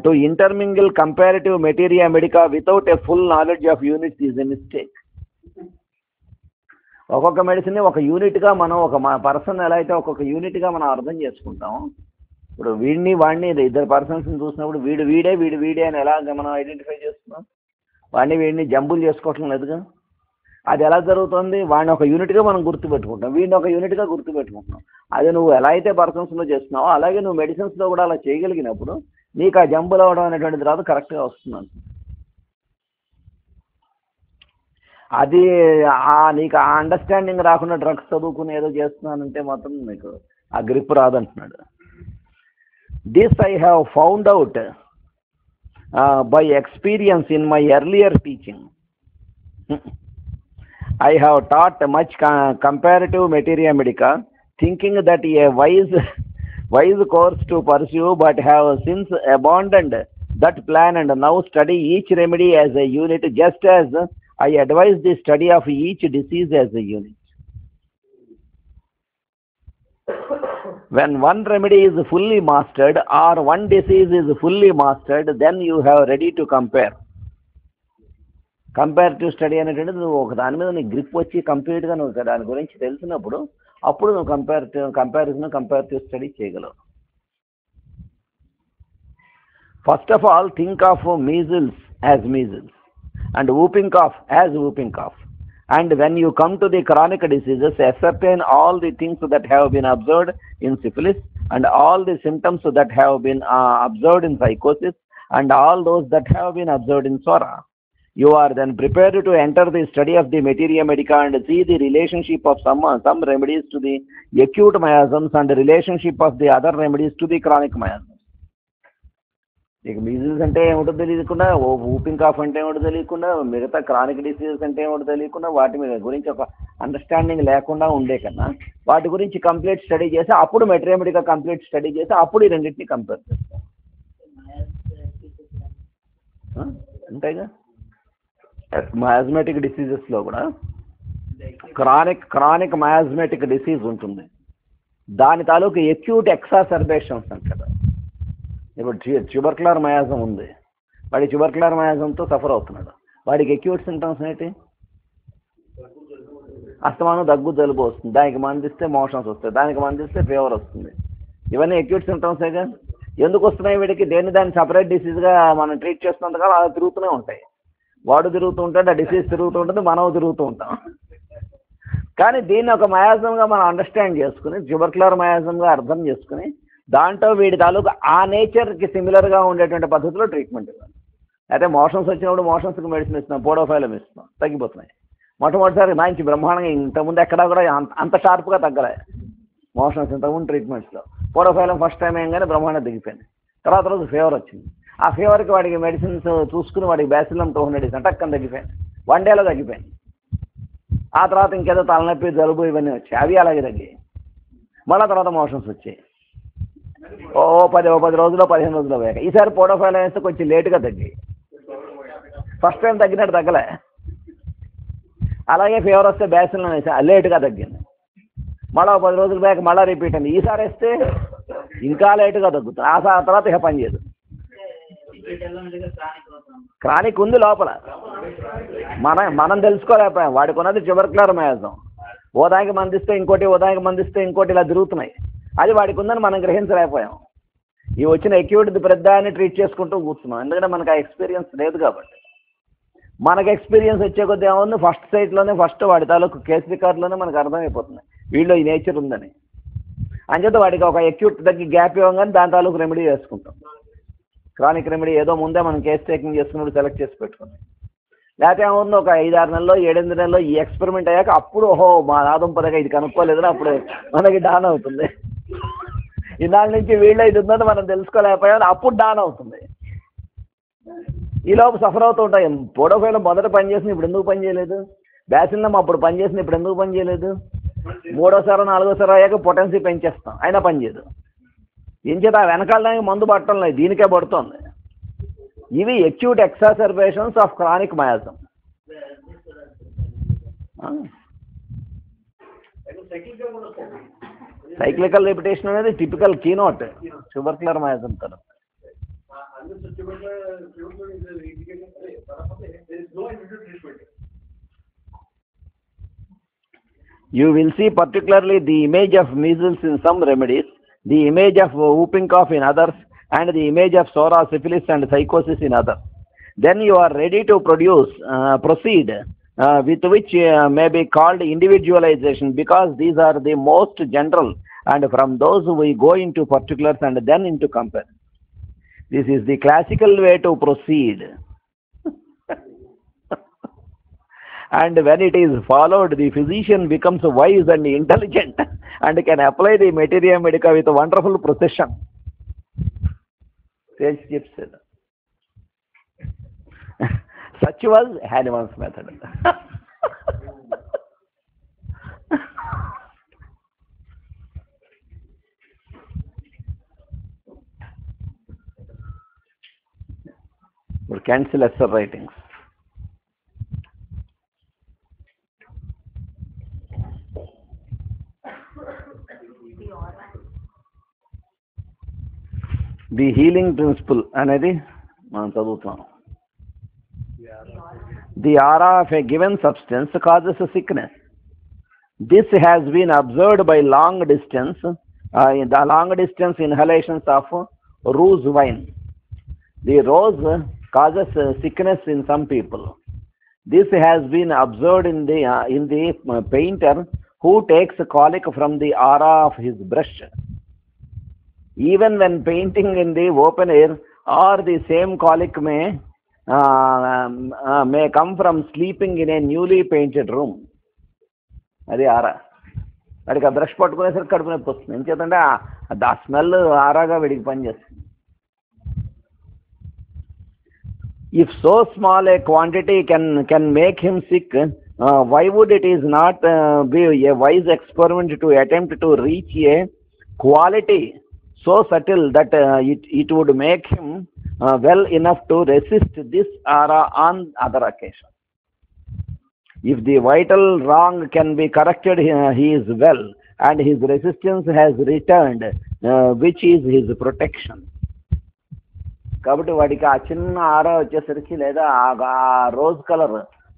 To intermingle comparative materia medica without a full knowledge of units is a mistake. ఒక్కొక్క medicine ఒక యూనిట్గా మనం, ఒక person ఎలా అయితే ఒక్కొక్క యూనిట్గా మనం అర్థం చేసుకుంటాం. ఇప్పుడు వాడిని ఇద్దరు పర్సన్స్ని చూసినప్పుడు వీడే అని ఎలాగ మనం ఐడెంటిఫై చేస్తున్నాం? వీడిని జంబులు చేసుకోవటం లేదుగా. అది ఎలా జరుగుతుంది? వాడిని ఒక యూనిట్గా మనం గుర్తుపెట్టుకుంటాం, వీడిని ఒక యూనిట్గా గుర్తుపెట్టుకుంటున్నాం. అది నువ్వు ఎలా అయితే పర్సన్స్లో చేస్తున్నావో అలాగే నువ్వు మెడిసిన్స్లో కూడా అలా చేయగలిగినప్పుడు నీకు ఆ జంబులు అవ్వడం అనేటువంటిది రాదు, కరెక్ట్గా వస్తున్నాను. అది నీకు ఆ అండర్స్టాండింగ్ రాకుండా డ్రగ్స్ చదువుకుని ఏదో చేస్తున్నానంటే మాత్రం నీకు ఆ గ్రిప్ రాదంటున్నాడు. This I have found out by experience in my earlier teaching. I have taught much comparative materia medica, thinking that a wise course to pursue, but have since abandoned that plan and now study each remedy as a unit, just as I advise the study of each disease as a unit. When one remedy is fully mastered or one disease is fully mastered, then you have ready to compare. Comparative study అనేటువంటిది నువ్వు ఒక దాని మీద నీకు grip వచ్చి కంప్లీట్గా నువ్వు దాని గురించి తెలిసినప్పుడు అప్పుడు నువ్వు కంపారిటివ్ స్టడీ చేయగలవు. First of all think of measles as measles and whooping cough as whooping cough. And when you come to the chronic diseases, ascertain all the things that have been observed in syphilis and all the symptoms that have been observed in psychosis and all those that have been observed in SORA. You are then prepared to enter the study of the materia medica and see the relationship of some remedies to the acute miasms and the relationship of the other remedies to the chronic miasms. ఇక measles అంటే ఏమిటో తెలియకుండా, whooping cough అంటే ఏమిటో తెలియకుండా, మిగతా chronic diseases అంటే ఏమిటో తెలియకుండా, వాటి మీద గురించి ఒక అండర్స్టాండింగ్ లేకుండా ఉండే కన్నా వాటి గురించి కంప్లీట్ స్టడీ చేసి అప్పుడు మెటీరియా మెడికా కంప్లీట్ స్టడీ చేసి అప్పుడు ఈ రెండింటిని కంపేర్ చేస్తాం. అంతేగా మయాజ్మేటిక్ డిసీజెస్లో కూడా క్రానిక్ మయాజ్మేటిక్ డిసీజ్ ఉంటుంది. దాని తాలూకు ఎక్యూట్ ఎక్సాసర్బేషన్స్ అంటారు. ఇప్పుడు ట్యూబర్కులర్ మయాజం ఉంది, వాడి ట్యూబర్కులర్ మయాజంతో సఫర్ అవుతున్నాడు. వాడికి ఎక్యూట్ సింటమ్స్ ఏంటి? అస్తమానం దగ్గు జలుబు వస్తుంది, దానికి మందిస్తే మోషన్స్ వస్తాయి, దానికి మందిస్తే ఫీవర్ వస్తుంది. ఇవన్నీ ఎక్యూట్ సింటమ్సేగా. ఎందుకు వస్తున్నాయి వీడికి? దాన్ని సపరేట్ డిసీజ్గా మనం ట్రీట్ చేస్తున్నంత కాలం అలా తిరుగుతూనే ఉంటాయి. వాడు తిరుగుతూ ఉంటాడు, ఆ డిసీజ్ తిరుగుతూ ఉంటుంది, మనం తిరుగుతూ ఉంటాం. కానీ దీన్ని ఒక మయాజంగా మనం అండర్స్టాండ్ చేసుకుని, ట్యూబర్కులర్ మయాజంగా అర్థం చేసుకుని దాంట్లో వీడి తాలూకు ఆ నేచర్కి సిమిలర్గా ఉండేటువంటి పద్ధతిలో ట్రీట్మెంట్ ఇవ్వాలి. అయితే మోషన్స్ వచ్చినప్పుడు మోషన్స్కి మెడిసిన్ ఇస్తున్నాం, పోడోఫైలం ఇస్తున్నాం, తగ్గిపోతున్నాయి. మొట్టమొదటిసారి మంచి బ్రహ్మాండంగా ఇంతకుముందు ఎక్కడా కూడా అంత షార్ప్గా తగ్గలే మోషన్స్ ఇంతకుముందు ట్రీట్మెంట్స్లో. పోడోఫైలం ఫస్ట్ టైం ఏంగానే బ్రహ్మాండం తగ్గిపోయింది. తర్వాత రోజు ఫీవర్ వచ్చింది. ఆ ఫీవర్కి వాడికి మెడిసిన్స్ చూసుకుని వాడికి బ్యాసిలం 200 ఇస్తాను, టక్కని తగ్గిపోయింది, 1 డేలో తగ్గిపోయింది. ఆ తర్వాత ఇంకేదో తలనొప్పి, జలుబు ఇవన్నీ వచ్చాయి, అవి అలాగే తగ్గాయి. మళ్ళీ తర్వాత మోషన్స్ వచ్చాయి. ఓ 10 రోజుల్లో 15 రోజుల్లో పోయాక ఈసారి పోడోఫైలం వేస్తే కొంచెం లేటుగా తగ్గాయి. ఫస్ట్ టైం తగ్గినట్టు తగ్గలే. అలాగే ఫీవర్ వస్తే బ్యాసిలం వేస్తే లేటుగా తగ్గింది. మళ్ళీ 10 రోజులు పోయాక మళ్ళీ రిపీట్ అయింది. ఈసారి వేస్తే ఇంకా లేటుగా తగ్గుతుంది. ఆ తర్వాత ఇక పని చేయదు. క్రానిక్ ఉంది లోపల, మనం తెలుసుకోలేకపోయాం. వాడికి ఉన్నది ట్యూబర్క్యులర్ మయాజం. ఓదానికి మందిస్తే ఇంకోటి, ఓదానికి మందిస్తే ఇంకోటి, ఇలా తిరుగుతున్నాయి. అది వాడికి ఉందని మనం గ్రహించలేకపోయాం. ఈ వచ్చిన అక్యూట్ ప్రద్దాన్ని ట్రీట్ చేసుకుంటూ కూర్చున్నాం, ఎందుకంటే మనకు ఆ ఎక్స్పీరియన్స్ లేదు కాబట్టి. మనకు ఎక్స్పీరియన్స్ వచ్చే కొద్ది ఏముంది, ఫస్ట్ సైట్లోనే ఫస్ట్ వాడి తాలూకు కేసు రికార్డులోనే మనకు అర్థమైపోతుంది వీళ్ళు ఈ నేచర్ ఉందని. అంచేత వాడికి ఒక అక్యూట్ తగ్గి గ్యాప్ ఇవ్వగానే దాని తాలూకు రెమెడీ చేసుకుంటాం. క్రానిక్ రెమెడీ ఏదో ముందే మనం కేసు టేకింగ్ చేసుకున్నప్పుడు సెలెక్ట్ చేసి పెట్టుకున్నాం. లేకపోతే ఏమవుతుంది, ఒక 5-6 నెలలో 7-8 నెలలో ఈ ఎక్స్పెరిమెంట్ అయ్యాక అప్పుడు ఓహో మా నాదంపదగా ఇది కనుక్కోలేదని అప్పుడు మనకి డాన్ అవుతుంది. ఇన్నాళ్ళ నుంచి వీళ్ళే ఇది ఉందని మనం తెలుసుకోలేకపోయామని అప్పుడు డాన్ అవుతుంది. ఈలోపు సఫర్ అవుతూ ఉంటాయి. పోడోఫైలం మొదట పనిచేసింది, ఇప్పుడు ఎందుకు పని చేయలేదు? బ్యాసిలం అప్పుడు పనిచేసింది, ఇప్పుడు ఎందుకు పని చేయలేదు? 3వ సారి 4వ సారి అయ్యాక పొటెన్సీ పెంచేస్తాం, అయినా పని చేయదు. ఏం చేత వెనకాలడానికి మందు పట్టడం లేదు, దీనికే పడుతుంది. ఇవి acute exacerbations of chronic miasm. Cyclical repetition అనేది టిపికల్ కీనోట్ ట్యూబర్క్యులర్ మయాజం తర్వాత. You will see particularly the image of measles in some remedies, the image of whooping cough in others, and the image of psora, syphilis and psychosis in others. Then you are ready to proceed with which may be called individualization, because these are the most general, and from those we go into particulars and then into comparison. This is the classical way to proceed. And when it is followed, the physician becomes wise and intelligent and can apply the materia medica with wonderful precision. Sage Chips said. Such was Hahnemann's method. Or cancel lesser writings. The healing principle అనేది మనం చదువుతున్నాం. The aura of a given substance causes a sickness. This has been observed by long distance inhalations of rose wine. The rose causes sickness in some people. This has been observed in the painter who takes colic from the aura of his brush. Even when painting in the open air, or the same colic may come from sleeping in a newly painted room. అది ఆరా. వాడికి ఆ brush పట్టుకునేసరికి కడుపు నొప్పి వస్తుంది. ఎందుచేతంటే ఆ smell ఆరాగా వీడికి పనిచేస్తుంది. If so small a quantity can make him sick, why would it is not be a wise experiment to attempt to reach a quality so subtle that it would make him well enough to resist this aura on other occasions. If the vital wrong can be corrected, he is well, and his resistance has returned, which is his protection. కాబట్టి వాడికి ఆ చిన్న ఆరా వచ్చేసరికి, లేదా ఆ rose colour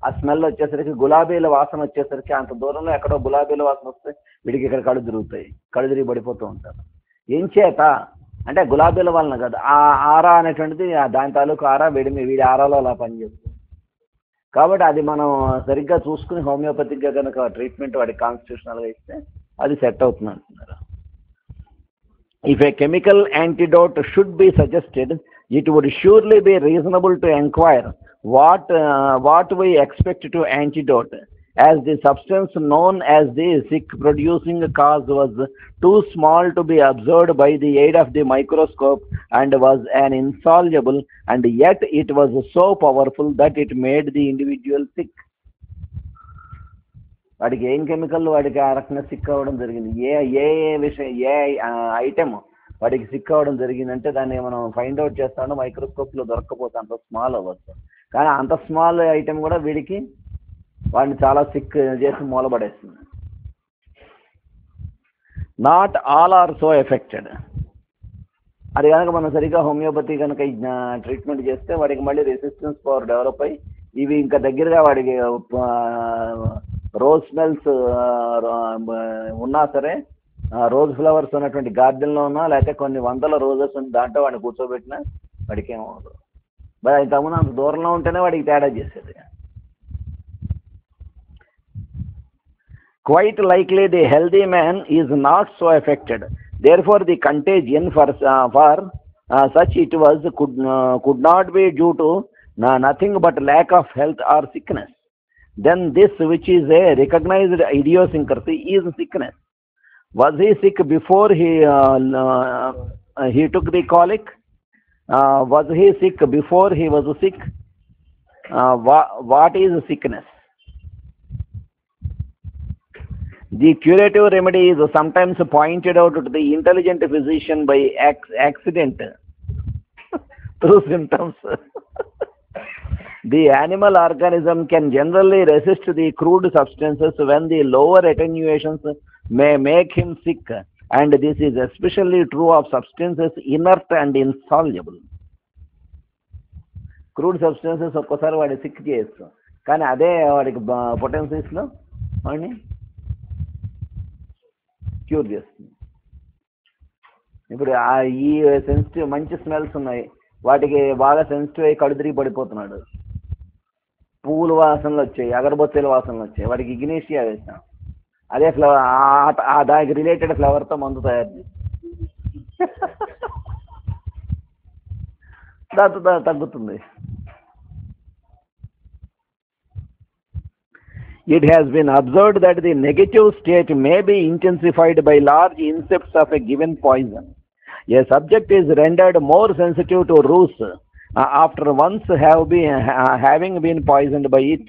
ఆ smell వచ్చేసరికి, గులాబీల వాసన వచ్చేసరికి, అంత దూరంలో ఎక్కడో గులాబీల వాసన వస్తే వీడికి ఇక్కడ కళ్ళు తిరుగుతాయి, కళ్ళు తిరిగి పడిపోతూ ఉంటారు. ఏం చేత అంటే గులాబీల వలన కదా. ఆ ఆరా అనేటువంటిది దాని తాలూకు ఆరా వీడి ఆరాలో అలా పనిచేస్తుంది. కాబట్టి అది మనం సరిగ్గా చూసుకుని హోమియోపతిక్గా కనుక ట్రీట్మెంట్ వాడికి కాన్స్టిట్యూషనల్గా ఇస్తే అది సెట్ అవుతుంది అంటున్నారు. If a chemical antidote should be suggested, it would surely be reasonable to inquire what we expect to antidote, as the substance known as the sick-producing cause was too small to be observed by the aid of the microscope and was an insoluble, and yet it was so powerful that it made the individual sick. వాడికి ఏం chemical వాడికి ఆ రకంగా sick అవ్వడం జరిగింది, ఏ ఏ విషయం, ఏ item వాడికి sick అవ్వడం జరిగిందంటే దాన్ని మనం ఫైండ్ అవుట్ చేస్తాను, మైక్రోస్కోప్లో దొరక్కపోతే అంత స్మాల్ అవ్వచ్చు. కానీ అంత స్మాల్ ఐటెం కూడా వీడికి వాడిని చాలా సిక్ చేసి మూలబడేస్తుంది. Not all are so affected. అది కనుక మనం సరిగ్గా హోమియోపతి కనుక ట్రీట్మెంట్ చేస్తే వాడికి మళ్ళీ రెసిస్టెన్స్ పవర్ డెవలప్ అయ్యి ఇవి ఇంకా దగ్గరగా వాడికి రోజ్ స్మెల్స్ ఉన్నా సరే, రోజ్ ఫ్లవర్స్ ఉన్నటువంటి గార్డెన్లో ఉన్నా, లేకపోతే కొన్ని వందల రోజెస్ దాంట్లో వాడిని కూర్చోబెట్టినా వాడికి ఏమవుతుంది. మరి ఇంతకుముందు అంత దూరంలో ఉంటేనే వాడికి తేడా చేసేది. Quite likely the healthy man is not so affected. Therefore, the contagion for such it was could not be due to nothing but lack of health or sickness. Then this, which is a recognized idiosyncrasy, is sickness. Was he sick before he took the colic? Was he sick before he was sick? What is sickness? The curative remedy is sometimes pointed out to the intelligent physician by accident through symptoms. The animal organism can generally resist the crude substances when the lower attenuations may make him sick, and this is especially true of substances inert and insoluble. Crude substances ఒక్కసారి వాడి sick చేయొచ్చు, కానీ అదే వాడికి పొటెన్సీస్లో వాడిని cure చేస్తుంది. ఇప్పుడు ఈ సెన్సిటివ్ మంచి స్మెల్స్ ఉన్నాయి, వాటికి బాగా సెన్సిటివ్ అయ్యి కడుదిరిగి పడిపోతున్నాడు. పువ్వుల వాసనలు వచ్చాయి, అగరబత్తీల వాసనలు వచ్చాయి, వాడికి ఇగ్నేషియా వేసాం, అదే ఫ్లవర్ దానికి రిలేటెడ్ ఫ్లవర్తో మందు తయారు చేసి దాంతో తగ్గుతుంది. It has been observed that the negative state may be intensified by large incepts of a given poison. A subject is rendered more sensitive to rus after once having been poisoned by it.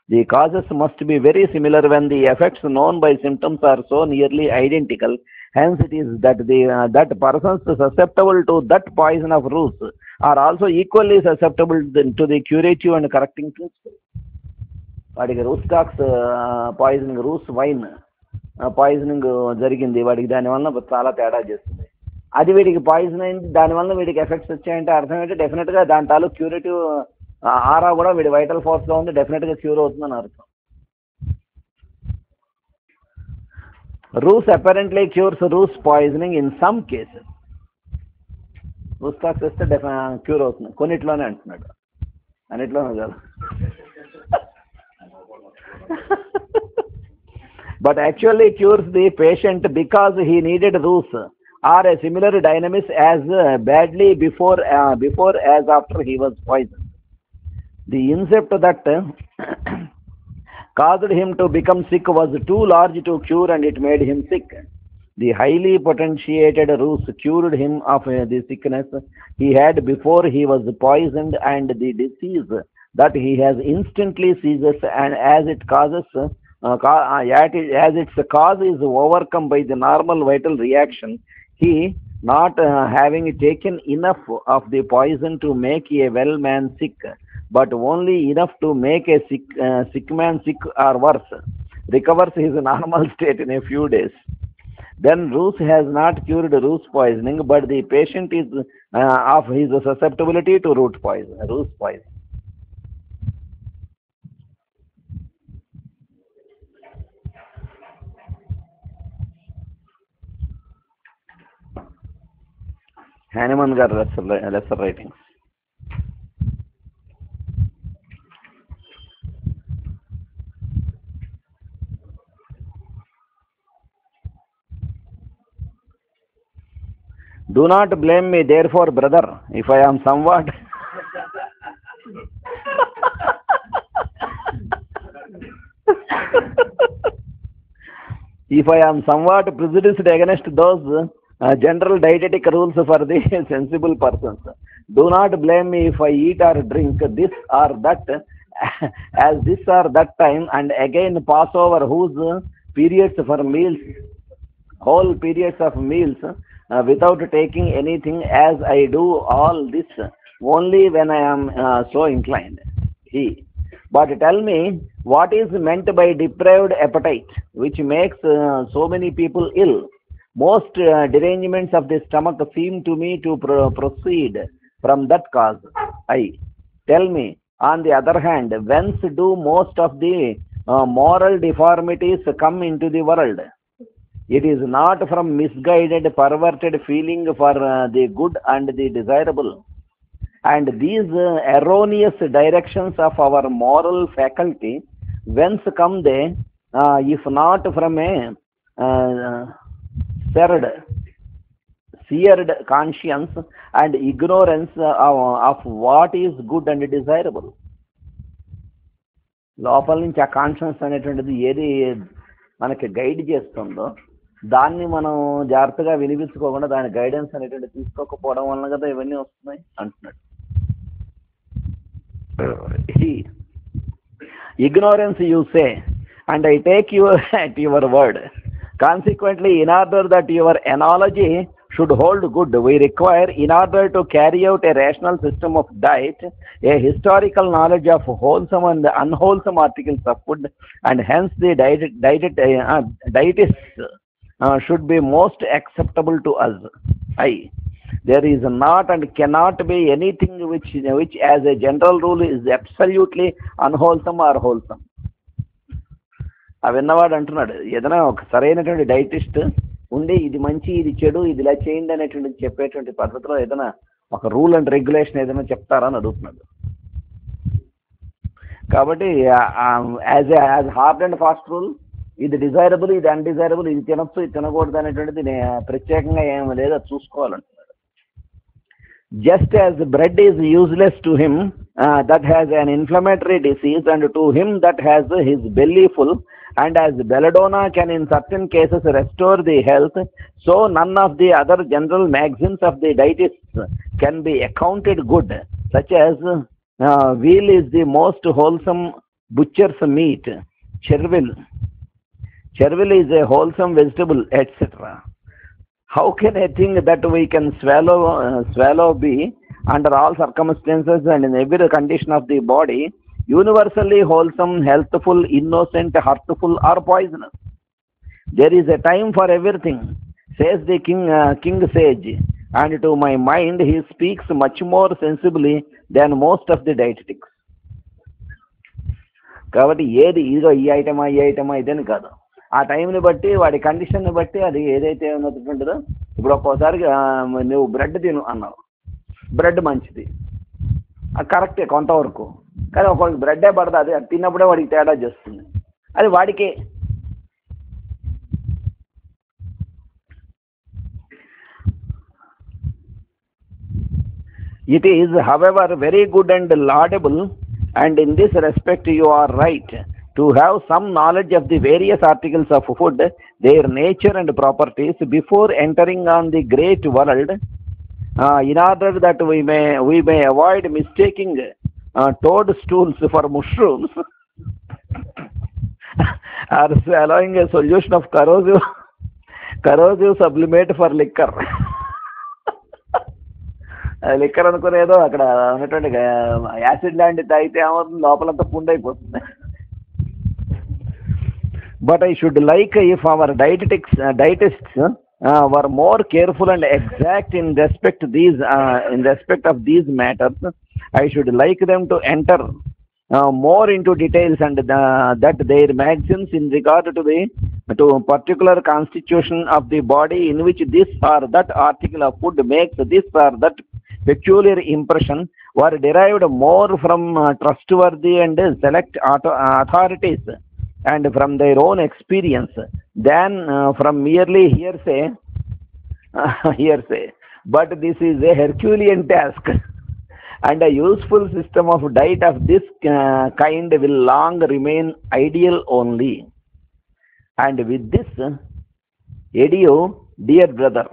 The causes must be very similar when the effects known by symptoms are so nearly identical. Hence, it is that persons susceptible to that poison of rus are also equally susceptible to the curative and correcting principle. వాడికి Rhus tox poisoning, రూస్ wine poisoning జరిగింది వాడికి, దానివల్ల చాలా తేడా చేస్తుంది. అది వీడికి poison అయింది, దానివల్ల వీడికి ఎఫెక్ట్స్ వచ్చాయంటే అర్థం ఏంటంటే డెఫినెట్గా దాని తాలూకు క్యూరేటివ్ ఆరా కూడా వీడి వైటల్ ఫోర్స్లో ఉంది, డెఫినెట్గా క్యూర్ అవుతుందని అర్థం. Rhus apparently cures Rhus poisoning in some cases. Rhus tox వేస్తే క్యూర్ అవుతుంది కొన్నిట్లోనే అంటున్నాడు, అన్నిట్లోనే కాదు. But actually cures the patient because he needed rus or a similar dynamis as badly before as after he was poisoned. The incept that caused him to become sick was too large to cure, and it made him sick. The highly potentiated rus cured him of the sickness he had before he was poisoned, and the disease that he has instantly seizes, and as its cause is overcome by the normal vital reaction, he, not having taken enough of the poison to make a well man sick, but only enough to make a sick man sick or worse, recovers his normal state in a few days. Then rus has not cured rus poisoning, but the patient is of his susceptibility to rus poison. Hahnemann గారు lesser writings. Do not blame me, therefore, brother, if I am somewhat if I am somewhat prejudiced against those general dietetic rules for the sensible persons. Do not blame me if I eat or drink this or that, as this or that time, and again pass over whose periods for meals, whole periods of meals, without taking anything, as I do all this only when I am so inclined. He. But tell me, what is meant by depraved appetite, which makes so many people ill? Most derangements of the stomach seem to me to proceed from that cause. I. Tell me, on the other hand, whence do most of the moral deformities come into the world? It is not from misguided, perverted feeling for the good and the desirable. And these erroneous directions of our moral faculty, whence come they, if not from a seared conscience and ignorance of what is good and desirable? లోపల నుంచి ఆ conscience అనేటువంటిది ఏది మనకి guide చేస్తుందో దాన్ని మనం జాగ్రత్తగా వినిపించుకోకుండా దాని గైడెన్స్ అనేటువంటి తీసుకోకపోవడం వలన కదా ఇవన్నీ వస్తున్నాయి అంటున్నాడు. Ignorance, you say, and I take you at your word. Consequently, in order that your analogy should hold good, we require, in order to carry out a rational system of diet, a historical knowledge of wholesome and unwholesome articles of food, and hence the dietists should be most acceptable to us. There is not and cannot be anything which as a general rule is absolutely unwholesome or wholesome. అవన్నవాడు అంటున్నాడు, ఏదైనా ఒక సరైనటువంటి డైటిస్ట్ ఉండి ఇది మంచి ఇది చెడు ఇది ఇలా చేయండి అనేటువంటి చెప్పేటువంటి పద్ధతిలో ఏదైనా ఒక రూల్ అండ్ రెగ్యులేషన్ ఏదైనా చెప్తారా అని అడుగుతున్నాడు. కాబట్టి as hard and fast rule ఇది డిజైరబుల్ ఇది అన్డిజైరబుల్ ఇది తినొచ్చు ఇది తినకూడదు అనేటువంటిది ప్రత్యేకంగా ఏమి లేదో చూసుకోవాలంటున్నాడు. Just as bread is useless to him that has an inflammatory disease, and to him that has his belly full, and as belladonna can in certain cases restore the health, so none of the other general maxims of the dietists can be accounted good, such as veal is the most wholesome butcher's meat, chervil is a wholesome vegetable, etc. How can a thing that we can swallow be, under all circumstances and in every condition of the body, universally wholesome, healthful, innocent, hurtful, or poisonous? There is a time for everything, says the king sage, and to my mind he speaks much more sensibly than most of the dietetics. కాబట్టి ఏది ఇదో ఈ ఐటమా ఇదని కాదు, ఆ టైంని బట్టి వాడి కండిషన్ని బట్టి అది ఏదైతే ఉన్నటువంటిదో. ఇప్పుడు ఒక్కోసారి నువ్వు బ్రెడ్ తిను అన్నావు, బ్రెడ్ మంచిది కరెక్టే కొంతవరకు, కానీ ఒక్కొక్కరికి బ్రెడ్డే పడదు, అది తిన్నప్పుడే వాడికి తేడా చేస్తుంది, అది వాడికే. It is, however, very good and laudable, and in this respect you are right, to have some knowledge of the various articles of food, their nature and properties, before entering on the great world, in order that we may avoid mistaking toadstools for mushrooms, or allowing a solution of corrosive sublimate for liquor. Liquor అనుకునేదో అక్కడ ఉన్నటువంటి acid లాంటి తాగితే ఏమవుతుంది, లోపలంతా పుండు అయిపోతుంది. But I should like if our dietists were more careful and exact in respect of these matters. I should like them to enter more into details, and that their maxims in regard to particular constitution of the body in which this or that article of food makes this or that peculiar impression were derived more from trustworthy and select authorities and from their own experience than from merely hearsay. but this is a Herculean task. And a useful system of diet of this kind will long remain ideal only. And with this, adieu, dear brother.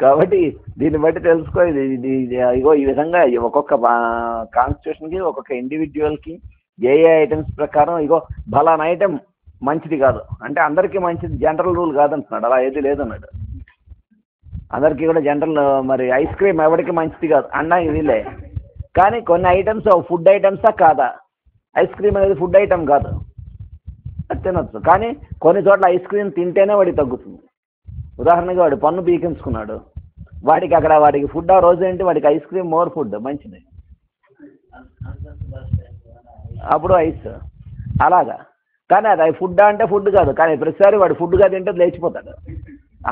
కాబట్టి దీన్ని బట్టి తెలుసుకో, ఇగో ఈ విధంగా ఒక్కొక్క కాన్స్టిట్యూషన్కి ఒక్కొక్క ఇండివిజువల్కి ఏ items ప్రకారం ఇగో బలానా item మంచిది కాదు అంటే అందరికీ మంచిది జనరల్ రూల్ కాదంటున్నాడు. అలా ఏది లేదన్నాడు. అందరికీ కూడా జనరల్ మరి ఐస్ క్రీమ్ ఎవరికి మంచిది కాదు అన్నా వీళ్ళే. కానీ కొన్ని ఐటమ్స్ ఫుడ్ ఐటమ్సా కాదా? ఐస్ క్రీమ్ అనేది ఫుడ్ ఐటమ్ కాదు, తినొచ్చు. కానీ కొన్ని చోట్ల ఐస్ క్రీమ్ తింటేనే వాడికి తగ్గుతుంది. ఉదాహరణగా వాడు పన్ను పీకించుకున్నాడు, వాడికి అక్కడ వాడికి ఫుడ్ ఆ రోజు ఏంటి, వాడికి ఐస్ క్రీమ్ మోర్ ఫుడ్ మంచిది, అప్పుడు ఐస్ అలాగా. కానీ అది ఫుడ్ అంటే ఫుడ్ కాదు. కానీ ప్రతిసారి వాడు ఫుడ్గా తింటే లేచిపోతాడు.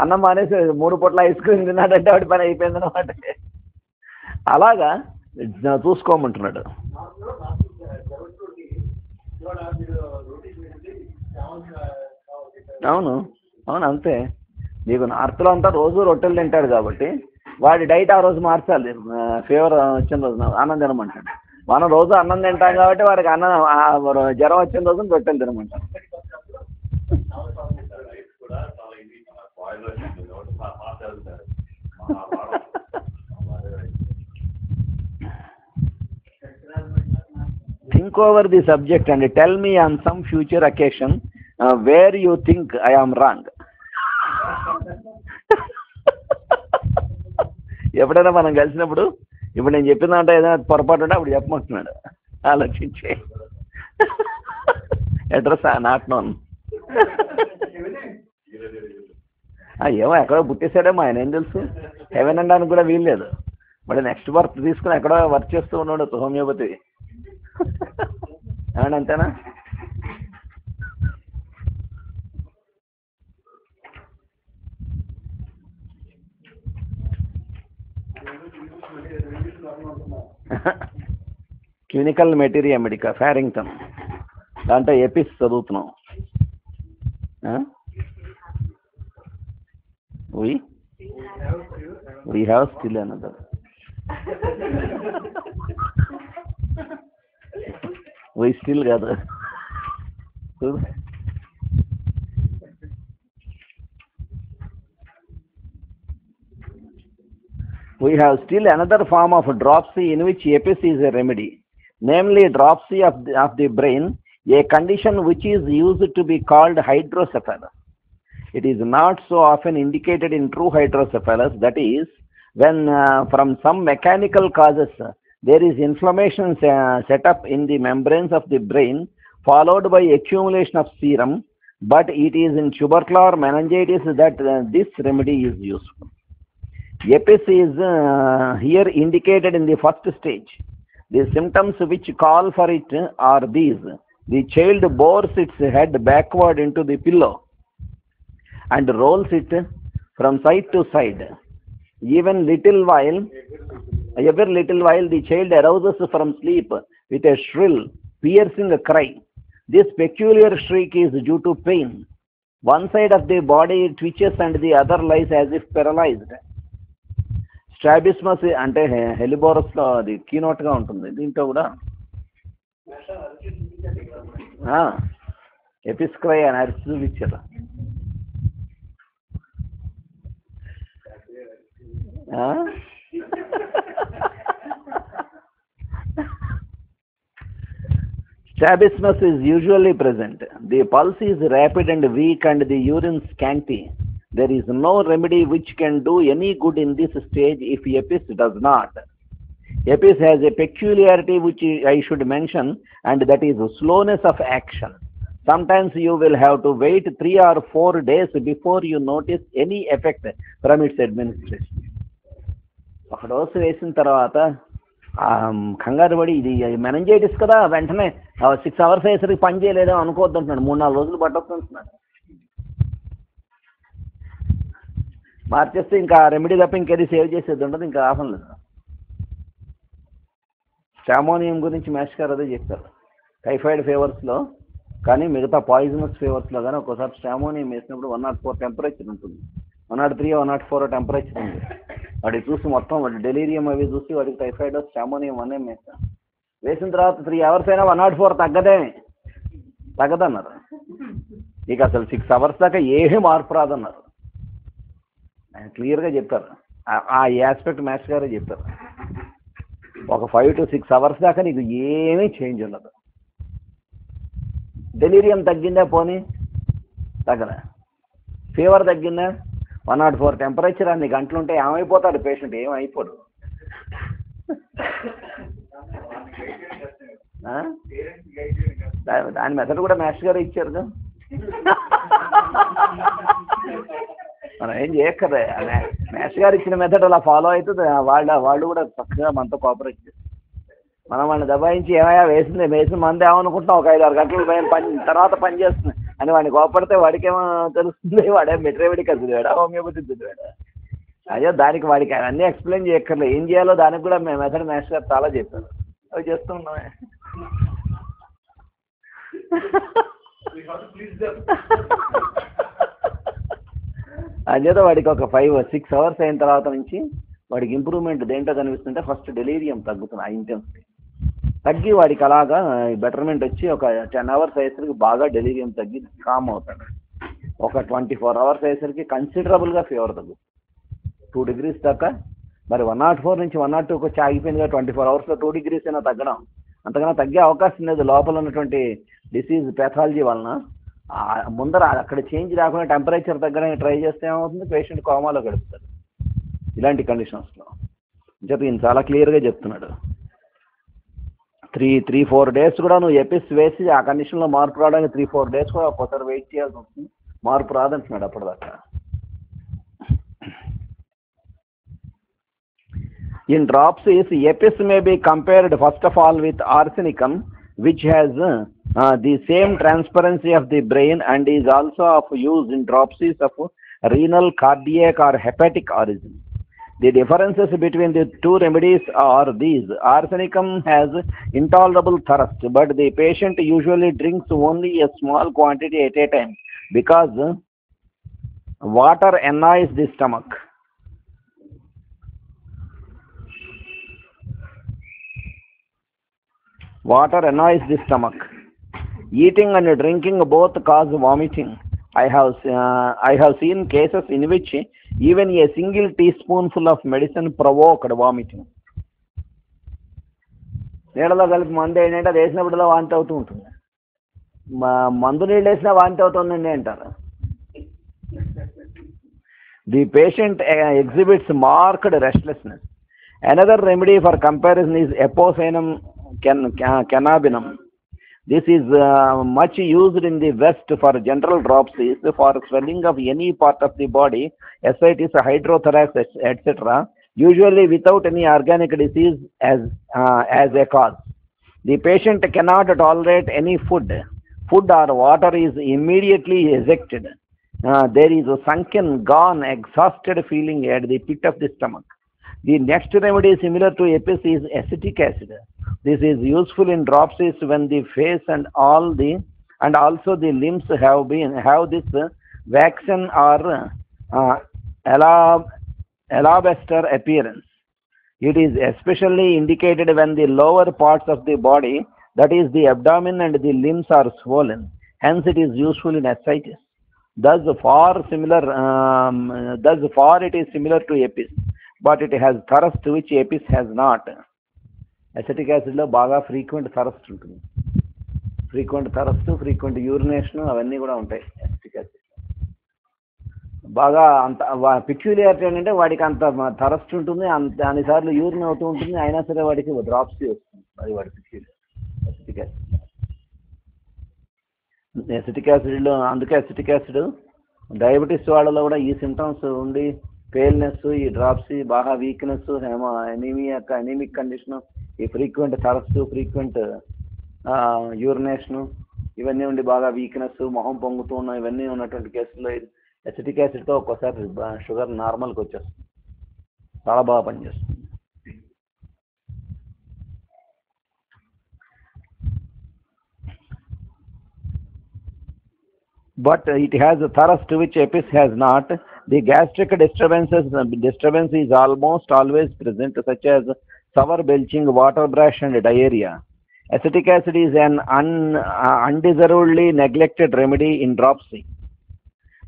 అన్నం మానేసి 3 పూట్ల ఐస్ క్రీమ్ తిన్నాడంటే వాడి పని అయిపోయింది అనమాట. అలాగా చూసుకోమంటున్నాడు. అవును అవును అంతే. నీకు నార్త్లో అంతా రోజు రొట్టెలు తింటాడు కాబట్టి వాడి డైట్ ఆ రోజు మార్చాలి. ఫీవర్ వచ్చిన రోజున అన్నం తినమంటాడు. మనం రోజు అన్నం తింటాం కాబట్టి వాడికి అన్నం జ్వరం వచ్చిన రోజున రొట్టెలు తినమంటాం. Think over the subject and tell me on some future occasion where you think I am wrong. ఎప్పుడైనా మనం కలిసినప్పుడు ఇప్పుడు నేను చెప్పిందంటే ఏదైనా పొరపాటు ఉంటే అప్పుడు చెప్పమంటున్నాడు. ఆలోచించి అడ్రస్ నాట్ నోన్. ఏమో ఎక్కడో పుట్టేశాడేమో, ఆయన ఏం తెలుసు. హెవెన్ అనడానికి కూడా వీల్లేదు. మరి నెక్స్ట్ బర్త్ తీసుకుని ఎక్కడో వర్క్ చేస్తూ ఉన్నాడు హోమియోపతి. ఏమన్నా అంతేనా? క్లినికల్ మెటీరియా మెడికా ఫ్యారింగ్టన్ దాంట్లో ఎపిస్ చదువుతున్నాం. we have still another. we still gather. We have still another form of dropsy in which epis is a remedy, namely dropsy of the brain, a condition which is used to be called hydrocephalus. It is not so often indicated in true hydrocephalus, that is, when from some mechanical causes there is inflammation set up in the membranes of the brain followed by accumulation of serum, but it is in tubercular meningitis that this remedy is useful. Epis is here indicated in the first stage. The symptoms which call for it are these: the child bores its head backward into the pillow and rolls it from side to side. Every little while the child arouses from sleep with a shrill, piercing cry. This peculiar shriek is due to pain. One side of the body twitches and the other lies as if paralyzed. Strabismus అంటే హెలిబోరస్లో అది కీనోట్గా ఉంటుంది. దీంట్లో కూడా ఎపిస్క్రై అని అరిచి చూపించారు. Strabismus is usually present. The pulse is rapid and weak and the urine scanty. There is no remedy which can do any good in this stage if epis does not. Epis has a peculiarity which I should mention, and that is slowness of action. Sometimes you will have to wait 3 or 4 days before you notice any effect from its administration. ఒక dose వేసిన తర్వాత కంగారు పడి ఇది meningitis కదా వెంటనే 6 hours అయ్యేసరికి పని చేయలేదో అనుకోవద్దు అంటున్నాడు. 3-4 రోజులు పట్టొచ్చు అంటున్నాడు. మార్చేస్తే ఇంకా రెమెడీ తప్ప ఇంకేది సేవ్ చేసేది ఉండదు, ఇంకా ఆఫం లేదు. స్టామోనియం గురించి మేష్ గారు అదే చెప్పారు. టైఫాయిడ్ ఫీవర్స్లో కానీ మిగతా పాయిజనస్ ఫీవర్స్లో కానీ ఒక్కోసారి స్టామోనియం వేసినప్పుడు 104 టెంపరేచర్ ఉంటుంది. 103 104 టెంపరేచర్ ఉంది. వాడికి చూసి మొత్తం వాడి డెలీరియం అవి చూసి వాడికి టైఫాయిడ్ స్టామోనియం అనే వేసిన తర్వాత 3 hours అయినా 104 తగ్గదన్నారు. ఇక అసలు 6 hours దాకా ఏమీ మార్పు రాదన్నారు. ఆయన క్లియర్గా చెప్పారు. ఆ ఆస్పెక్ట్ మాస్టర్ గారే చెప్పారు. ఒక 5 to 6 hours దాకా నీకు ఏమీ చేంజ్ ఉండదు. డెలీరియం తగ్గిందా పోనీ? తగ్గదా. ఫీవర్ తగ్గిందా? 104 టెంపరేచర్ అన్ని గంటలుంటే ఏమైపోతాడు పేషెంట్? ఏమైపోడు. దాని మెథడ్ కూడా మాస్టర్ గారు ఇచ్చారు. మనం ఏం చేయక్కర్లే. మాస్టర్ గారు ఇచ్చిన మెథడ్ అలా ఫాలో అవుతుంది. వాళ్ళు కూడా చక్కగా మనతో కోఆపరేట్ చేస్తారు. మనం వాళ్ళని దబాయించి ఏమయ్యా వేసిన మంది ఏమనుకుంటున్నాం, ఒక 5-6 గంటలు తర్వాత పని చేస్తుంది అని వాడిని కోపడితే వాడికేమో తెలుస్తుంది. వాడే మెట్రేవిడికి చదివాడా, హోమియోపతి చదివాడా? అయ్యో దానికి వాడికి అన్నీ ఎక్స్ప్లెయిన్ చేయక్కర్లే. ఏం చేయాలో దానికి కూడా మెథడ్ మాస్టర్ గారు చాలా చెప్పారు. అవి చేస్తూ ఉన్నామే. అదేదో వాడికి ఒక 5-6 hours అయిన తర్వాత నుంచి వాడికి ఇంప్రూవ్మెంట్ దేంట్లో కనిపిస్తుంటే ఫస్ట్ డెలీరియం తగ్గుతుంది. ఆ ఇంటెన్సిటీ తగ్గి వాడికి అలాగా బెటర్మెంట్ వచ్చి ఒక 10 hours అయ్యేసరికి బాగా డెలీరియం తగ్గి కామ్ అవుతాడు. ఒక 24 hours అయ్యేసరికి కన్సిడరబుల్గా ఫీవర్ తగ్గుతుంది. 2 degrees దాకా. మరి 104 నుంచి 102కి వచ్చి ఆగిపోయిందిగా. 24 hours 2 degrees అయినా తగ్గడం. అంతకన్నా తగ్గే అవకాశం లేదు. లోపల ఉన్నటువంటి డిసీజ్ పెథాలజీ వలన ముందర అక్కడ చేంజ్ రాకుండా టెంపరేచర్ తగ్గడానికి ట్రై చేస్తే ఏమవుతుంది? పేషెంట్ కోమాలో గడుపుతాడు ఇలాంటి కండిషన్స్లో. చెప్పి ఈయన చాలా క్లియర్గా చెప్తున్నాడు. 3-4 days కూడా నువ్వు ఎపిస్ వేసి ఆ కండిషన్లో మార్పు రావడానికి 3-4 days కూడా ఒక్కోసారి వెయిట్ చేయాల్సి వస్తుంది. మార్పు రాదంటున్నాడు అప్పటిదాకా. In dropsies, EPIS may be compared first of all with arsenicum, which has the same transparency of the brain and is also of use in dropsies of renal, cardiac or hepatic origin. The differences between the two remedies are these. Arsenicum has intolerable thirst, but the patient usually drinks only a small quantity at a time because water annoys the stomach. Water annoys the stomach. Eating and drinking both cause vomiting. I have seen cases in which even a single teaspoonful of medicine provoked vomiting. నీళ్ళలో కలిపి మందు ఏంటంటే అది వేసినప్పుడులో వాంతి అవుతూ ఉంటుంది. మందు నీళ్ళు వేసినా వాంతి అవుతుందండి అంటారు. The patient exhibits marked restlessness. Another remedy for comparison is Epocenum cannabinum. This is much used in the West for general dropsies, for swelling of any part of the body, ascites, hydrothorax, etc., usually without any organic disease as a cause. The patient cannot tolerate any food or water is immediately ejected. There is a sunken, gone, exhausted feeling at the pit of the stomach. The next remedy similar to EPIS is acetic acid. This is useful in dropsies when the face and also the limbs have this waxen or alabaster appearance. It is especially indicated when the lower parts of the body, that is the abdomen and the limbs, are swollen. Hence, it is useful in ascites. Thus far it is similar to EPIS, but it has thirst which EPIS has not. Acetic acid లో బాగా frequent థరస్ట్ ఉంటుంది. Frequent urination అవన్నీ కూడా ఉంటాయి acetic acid. బాగా అంత పిక్యులియారిటీ ఏంటంటే వాడికి అంత థరస్ట్ ఉంటుంది, అన్నిసార్లు యూరిన్ అవుతూ ఉంటుంది, అయినా సరే వాడికి డ్రాప్సీ వస్తుంది. అది వాడి పిక్యులియర్ అసిటిక్ యాసిడ్లో. అందుకే అసిటిక్ యాసిడ్ డయాబెటీస్ వాళ్ళలో కూడా ఈ సిమ్టమ్స్ ఉండి పేల్నెస్, ఈ డ్రాప్సీ, బాగా వీక్నెస్, ఎనీమిక్ కండిషన్, ఈ ఫ్రీక్వెంట్ థరస్ట్, ఫ్రీక్వెంట్ యూరినేషను, ఇవన్నీ ఉండి బాగా వీక్నెస్, మొహం పొంగుతూ ఉన్న ఇవన్నీ ఉన్నటువంటి కేసుల్లో అసిటిక్ యాసిడ్తో ఒక్కోసారి షుగర్ నార్మల్కి వచ్చేస్తుంది. చాలా బాగా పనిచేస్తుంది. But it has a thirst which EPIS has not. The gastric disturbance is almost always present, such as sour belching, water brush, and diarrhea. Acetic acid is an undeservedly neglected remedy in dropsy.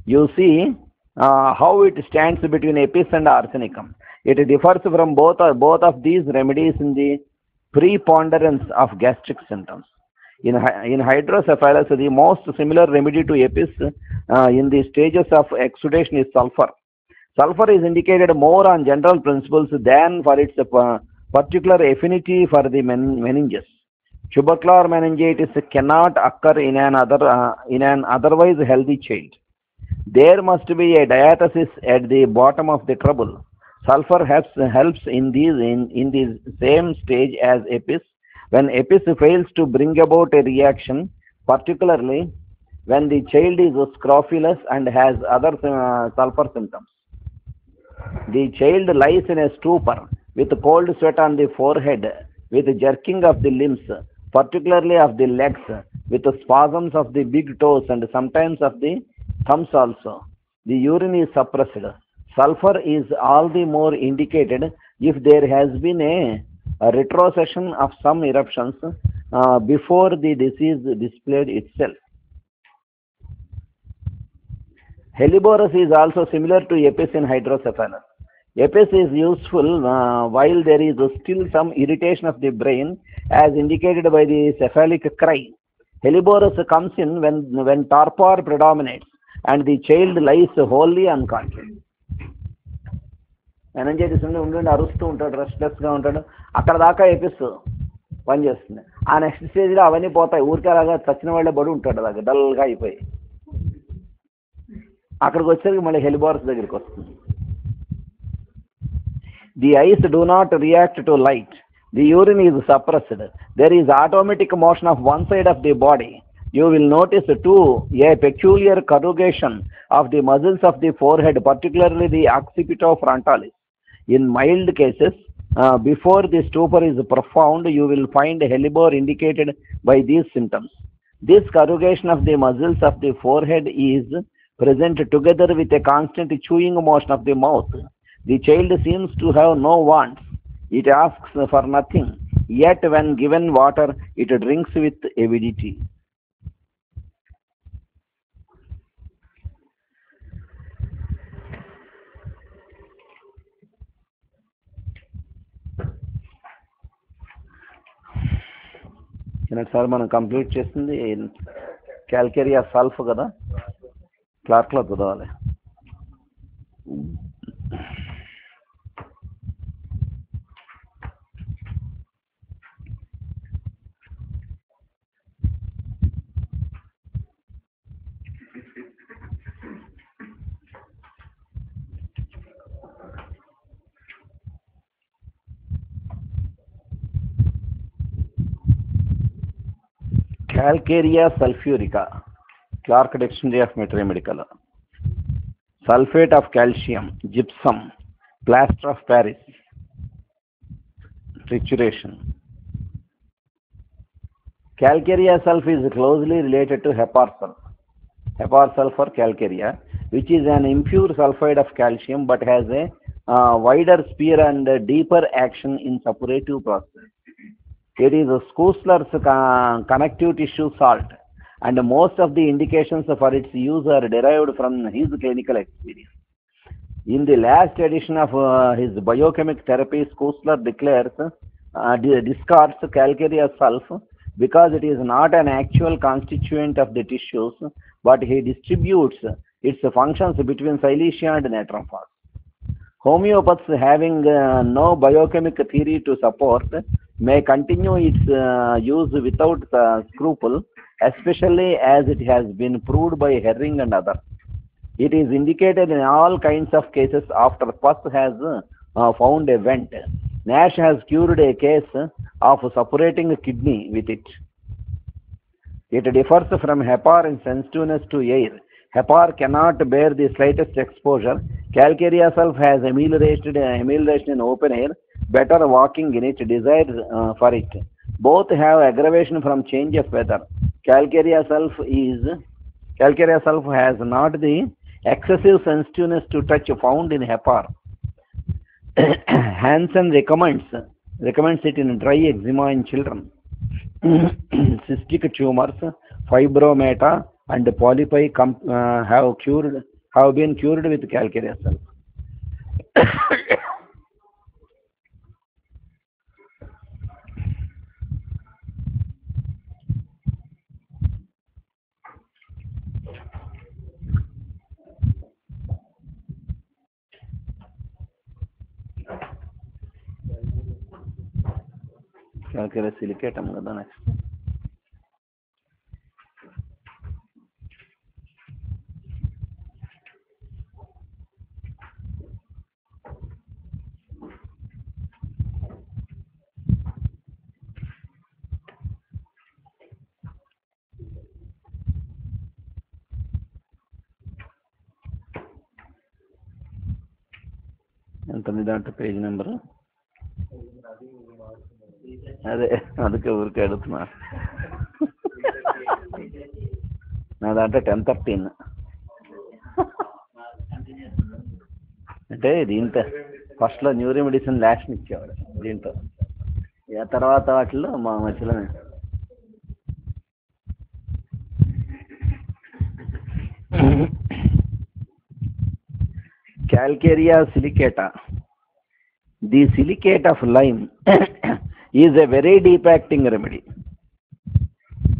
You see how it stands between Apis and arsenicum. It differs from both of these remedies in the preponderance of gastric symptoms. In hydrocephalus, the most similar remedy to Apis in the stages of exudation is sulfur. Sulfur is indicated more on general principles than for its particular affinity for the meninges. Tubercular meningitis cannot occur in an otherwise healthy child. There must be a diathesis at the bottom of the trouble. Sulfur helps in the same stage as Apis. When Apis fails to bring about a reaction, particularly when the child is scrofulous and has other sulfur symptoms. The child lies in a stupor with cold sweat on the forehead, with jerking of the limbs, particularly of the legs, with spasms of the big toes and sometimes of the thumbs also. The urine is suppressed. Sulfur is all the more indicated if there has been a retrocession of some eruptions before the disease displayed itself. Helleborus is also similar to Apis in hydrocephalus. Apis is useful while there is still some irritation of the brain, as indicated by the cephalic cry. Helleborus comes in when torpor predominates and the child lies wholly unconscious. Meningitis ఉండి అరుస్తూ ఉంటాడు, రెస్ట్లెస్గా ఉంటాడు. అక్కడ దాకా Apis పనిచేస్తుంది. ఆ next స్టేజ్లో అవన్నీ పోతాయి. ఊరికే అలాగా చచ్చిన వాళ్ళే బడి ఉంటాడు, అలాగా డల్గా అయిపోయి. అక్కడికి వచ్చేసరికి మళ్ళీ హెలిబోరస్ దగ్గరికి వస్తుంది. The eyes do not react to light. The urine is suppressed. There is automatic motion of one side of the body. You will notice too a peculiar corrugation of the muscles of the forehead, particularly the occipitofrontalis. In mild cases, before the stupor is profound, you will find hellebore indicated by these symptoms. This corrugation of the muscles of the forehead is present together with a constant chewing motion of the mouth. The child seems to have no wants. It asks for nothing. Yet when given water, it drinks with avidity. Sir మనం complete చేసింది calcarea సల్ఫ్ కదా, క్లార్క్లో చదవాలి. Calcarea sulfurica, Clark Dictionary of Medical. Sulfate of calcium, gypsum, plaster of Paris, trituration. Calcarea sulf is closely related to hepar sulf. Hepar sulf or calcarea, which is an impure sulfide of calcium but has a wider sphere and deeper action in suppurative process. It is Schussler's connective tissue salt, and most of the indications for its use are derived from his clinical experience. In the last edition of his biochemic therapy, Schussler discards calcarea sulf because it is not an actual constituent of the tissues, but he distributes its functions between silicea and natron phos. Homeopaths, having no biochemic theory to support, may continue its use without scruple, especially as it has been proved by Herring and others. It is indicated in all kinds of cases after pus has found a vent. Nash has cured a case of suppurating a kidney with it. It differs from hepar in sensitiveness to air. Hepar cannot bear the slightest exposure. Calcarea sulf has amelioration in open air, better walking in it, desire for it. Both have aggravation from change of weather. Calcarea sulf has not the Excessive sensitiveness to touch found in HEPAR. Hansen recommends it in dry eczema in children. Cystic tumors, fibromata, and polypi have been cured with calcareous cells. Calcareous silicate next. ఎంతది దాంట్లో page number అదే అందుకే ఊరికే అడుగుతున్నా నా దాంట్లో 1013 అంటే దీంతో ఫస్ట్లో న్యూరో మెడిసిన్ ల్యాక్షన్ ఇచ్చేవాడు దీంట్లో ఆ తర్వాత వాటిలో మా మధ్యలో Calcarea silicata. The silicate of lime is a very deep acting remedy.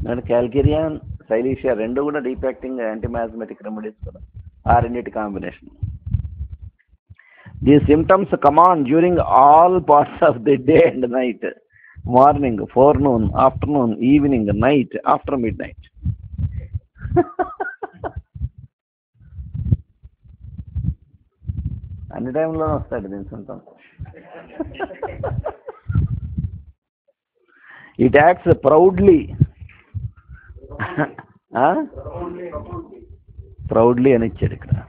And Calcarea and Silicea rendu kuda deep acting antimasmatic remedies kuda are in it combination. These symptoms come on during all parts of the day and night. Morning, forenoon, afternoon, evening, night, after midnight. అన్ని టైంలోనే వస్తాడు దీని సొంతం. It acts proudly proudly అని ఇచ్చాడు ఇక్కడ.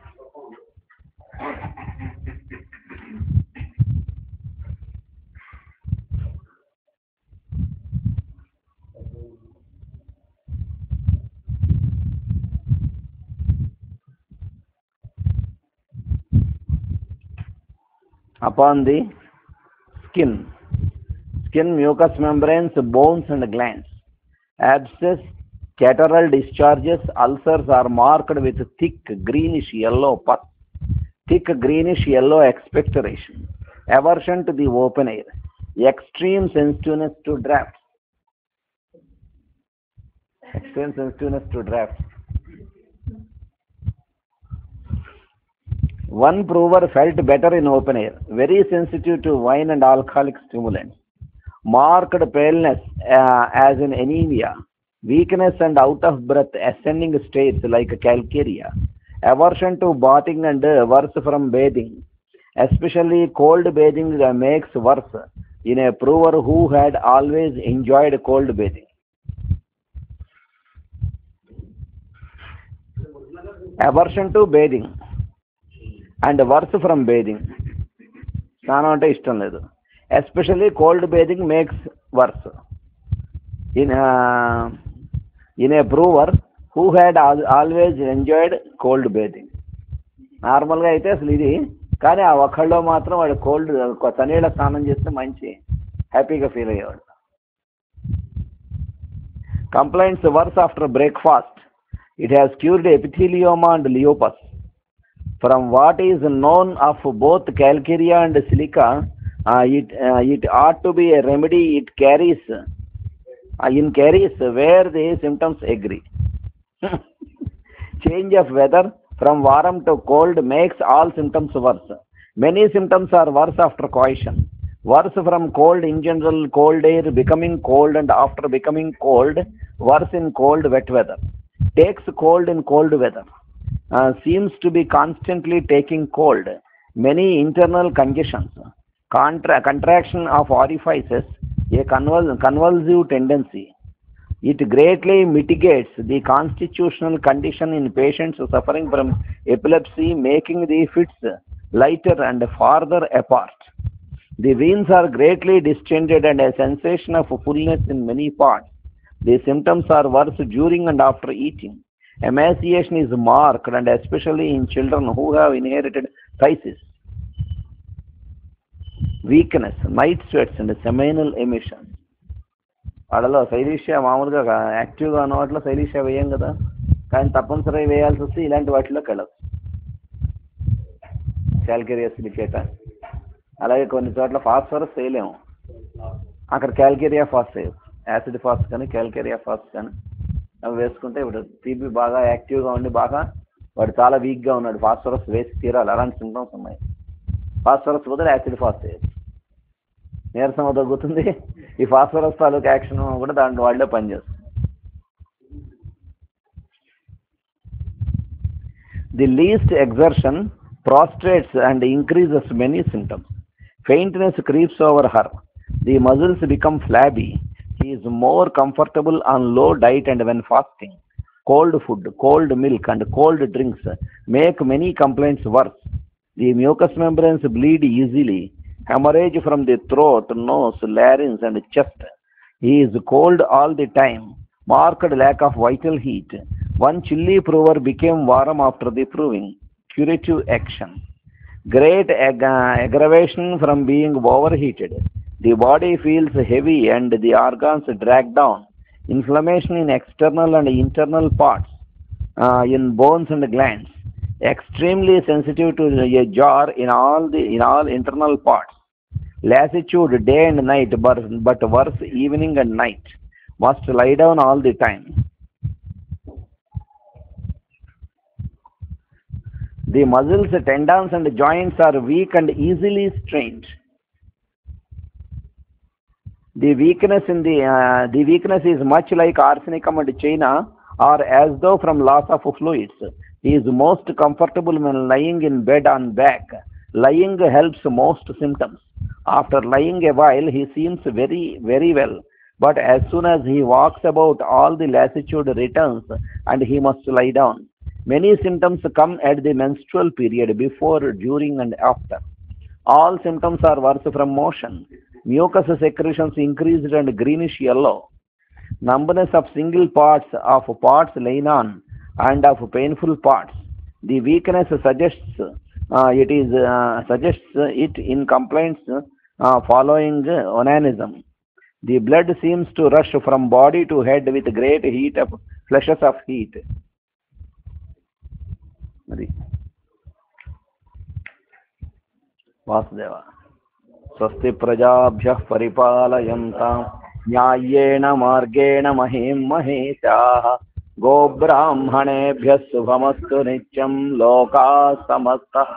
Upon the skin, mucous membranes, bones and glands, abscess, catarrhal discharges, ulcers are marked with thick greenish yellow pus, thick greenish yellow expectoration, aversion to the open air, extreme sensitiveness to drafts. One prover felt better in open air, very sensitive to wine and alcoholic stimulants, marked paleness as in anemia, weakness and out of breath, ascending states like calcarea, aversion to bathing and worse from bathing, especially cold bathing makes worse in a prover who had always enjoyed cold bathing. Aversion to bathing and worse from bathing. స్నానం అంటే ఇష్టం లేదు. Especially cold bathing makes worse in a prover who had always enjoyed cold bathing. నార్మల్గా అయితే అసలు ఇది, కానీ ఆ ఒక్కళ్ళలో మాత్రం వాడు కోల్డ్ చన్నీళ్ళ స్నానం చేస్తే మంచి హ్యాపీగా ఫీల్ అయ్యేవాడు. Complaints worse after breakfast. It has cured epithelioma and lupus. From what is known of both calcarea and silica, it ought to be a remedy it carries where the symptoms agree. Change of weather from warm to cold makes all symptoms worse. Many symptoms are worse after coition. Worse from cold in general, cold air becoming cold, and after becoming cold, worse in cold wet weather. Takes cold in cold weather. Seems to be constantly taking cold. Many internal congestions, contraction of orifices, a convulsive tendency. It greatly mitigates the constitutional condition in patients suffering from epilepsy, making the fits lighter and farther apart. The veins are greatly distended and a sensation of fullness in many parts. The symptoms are worse during and after eating. Emaciation is marked, and especially in children who have inherited phthisis, weakness, night sweats, and seminal emissions. వాళ్ళలో శైలీషియా మామూలుగా యాక్టివ్గా ఉన్న వాటిలో శైలీషియా వేయం కదా, కానీ తప్పనిసరిగా వేయాల్సి వస్తే ఇలాంటి వాటిలోకి వెళ్ళదు. క్యాల్కేరియా సిలికేటా, అలాగే కొన్ని చోట్ల ఫాస్ఫరస్ వేయలేము, అక్కడ క్యాల్కేరియా ఫాస్ వేయచ్చు. యాసిడ్ ఫాస్ కానీ క్యాల్కేరియా ఫాస్ కానీ అవి వేసుకుంటే ఇప్పుడు టీబీ బాగా యాక్టివ్గా ఉండి బాగా వాడు చాలా వీక్గా ఉన్నాడు, ఫాస్ఫరస్ వేసి తీరాలి, అలాంటి సింటమ్స్ ఉన్నాయి. ఫాస్ఫరస్ బదులు యాసిడ్ ఫాస్ వేయచ్చు, నీరసం తగ్గుతుంది. ఈ ఫాస్ఫరస్ తాలూకు యాక్షన్ కూడా దాంట్లో వాళ్ళే పనిచేస్తుంది. The least exertion prostrates and increases many symptoms. Faintness creeps over her. The muscles become flabby. He is more comfortable on low diet and when fasting. Cold food, cold milk, and cold drinks make many complaints worse. The mucous membranes bleed easily. Hemorrhage from the throat, nose, larynx, and chest. He is cold all the time. Marked lack of vital heat. One chilly prover became warm after the proving. Curative action. Great aggravation from being overheated. The body feels heavy and the organs drag down. Inflammation in external and internal parts, in bones and glands. Extremely sensitive to a jar in all internal parts. Lassitude day and night, but worse evening and night. Must lie down all the time. The muscles, tendons, and joints are weak and easily strained. The weakness is much like arsenicum and china, or as though from loss of fluids. He is most comfortable when lying in bed on back. Lying helps most symptoms. After lying a while, he seems very, very well. But as soon as he walks about, all the lassitude returns, and he must lie down. Many symptoms come at the menstrual period, before, during, and after. All symptoms are worse from motion. Mucus secretions increased and greenish yellow. Numbness of single parts, of parts lain on, and of painful parts. The weakness suggests it in complaints following onanism. The blood seems to rush from body to head with great heat of flashes of heat. మరి వాసుదేవ స్వస్తి ప్రజాభ్యః పరిపాలయంతాం న్యాయేన మార్గేణ మహీం మహేశాః గోబ్రాహ్మణేభ్యः శుభమస్తు నిత్యం లోకాః సమస్తః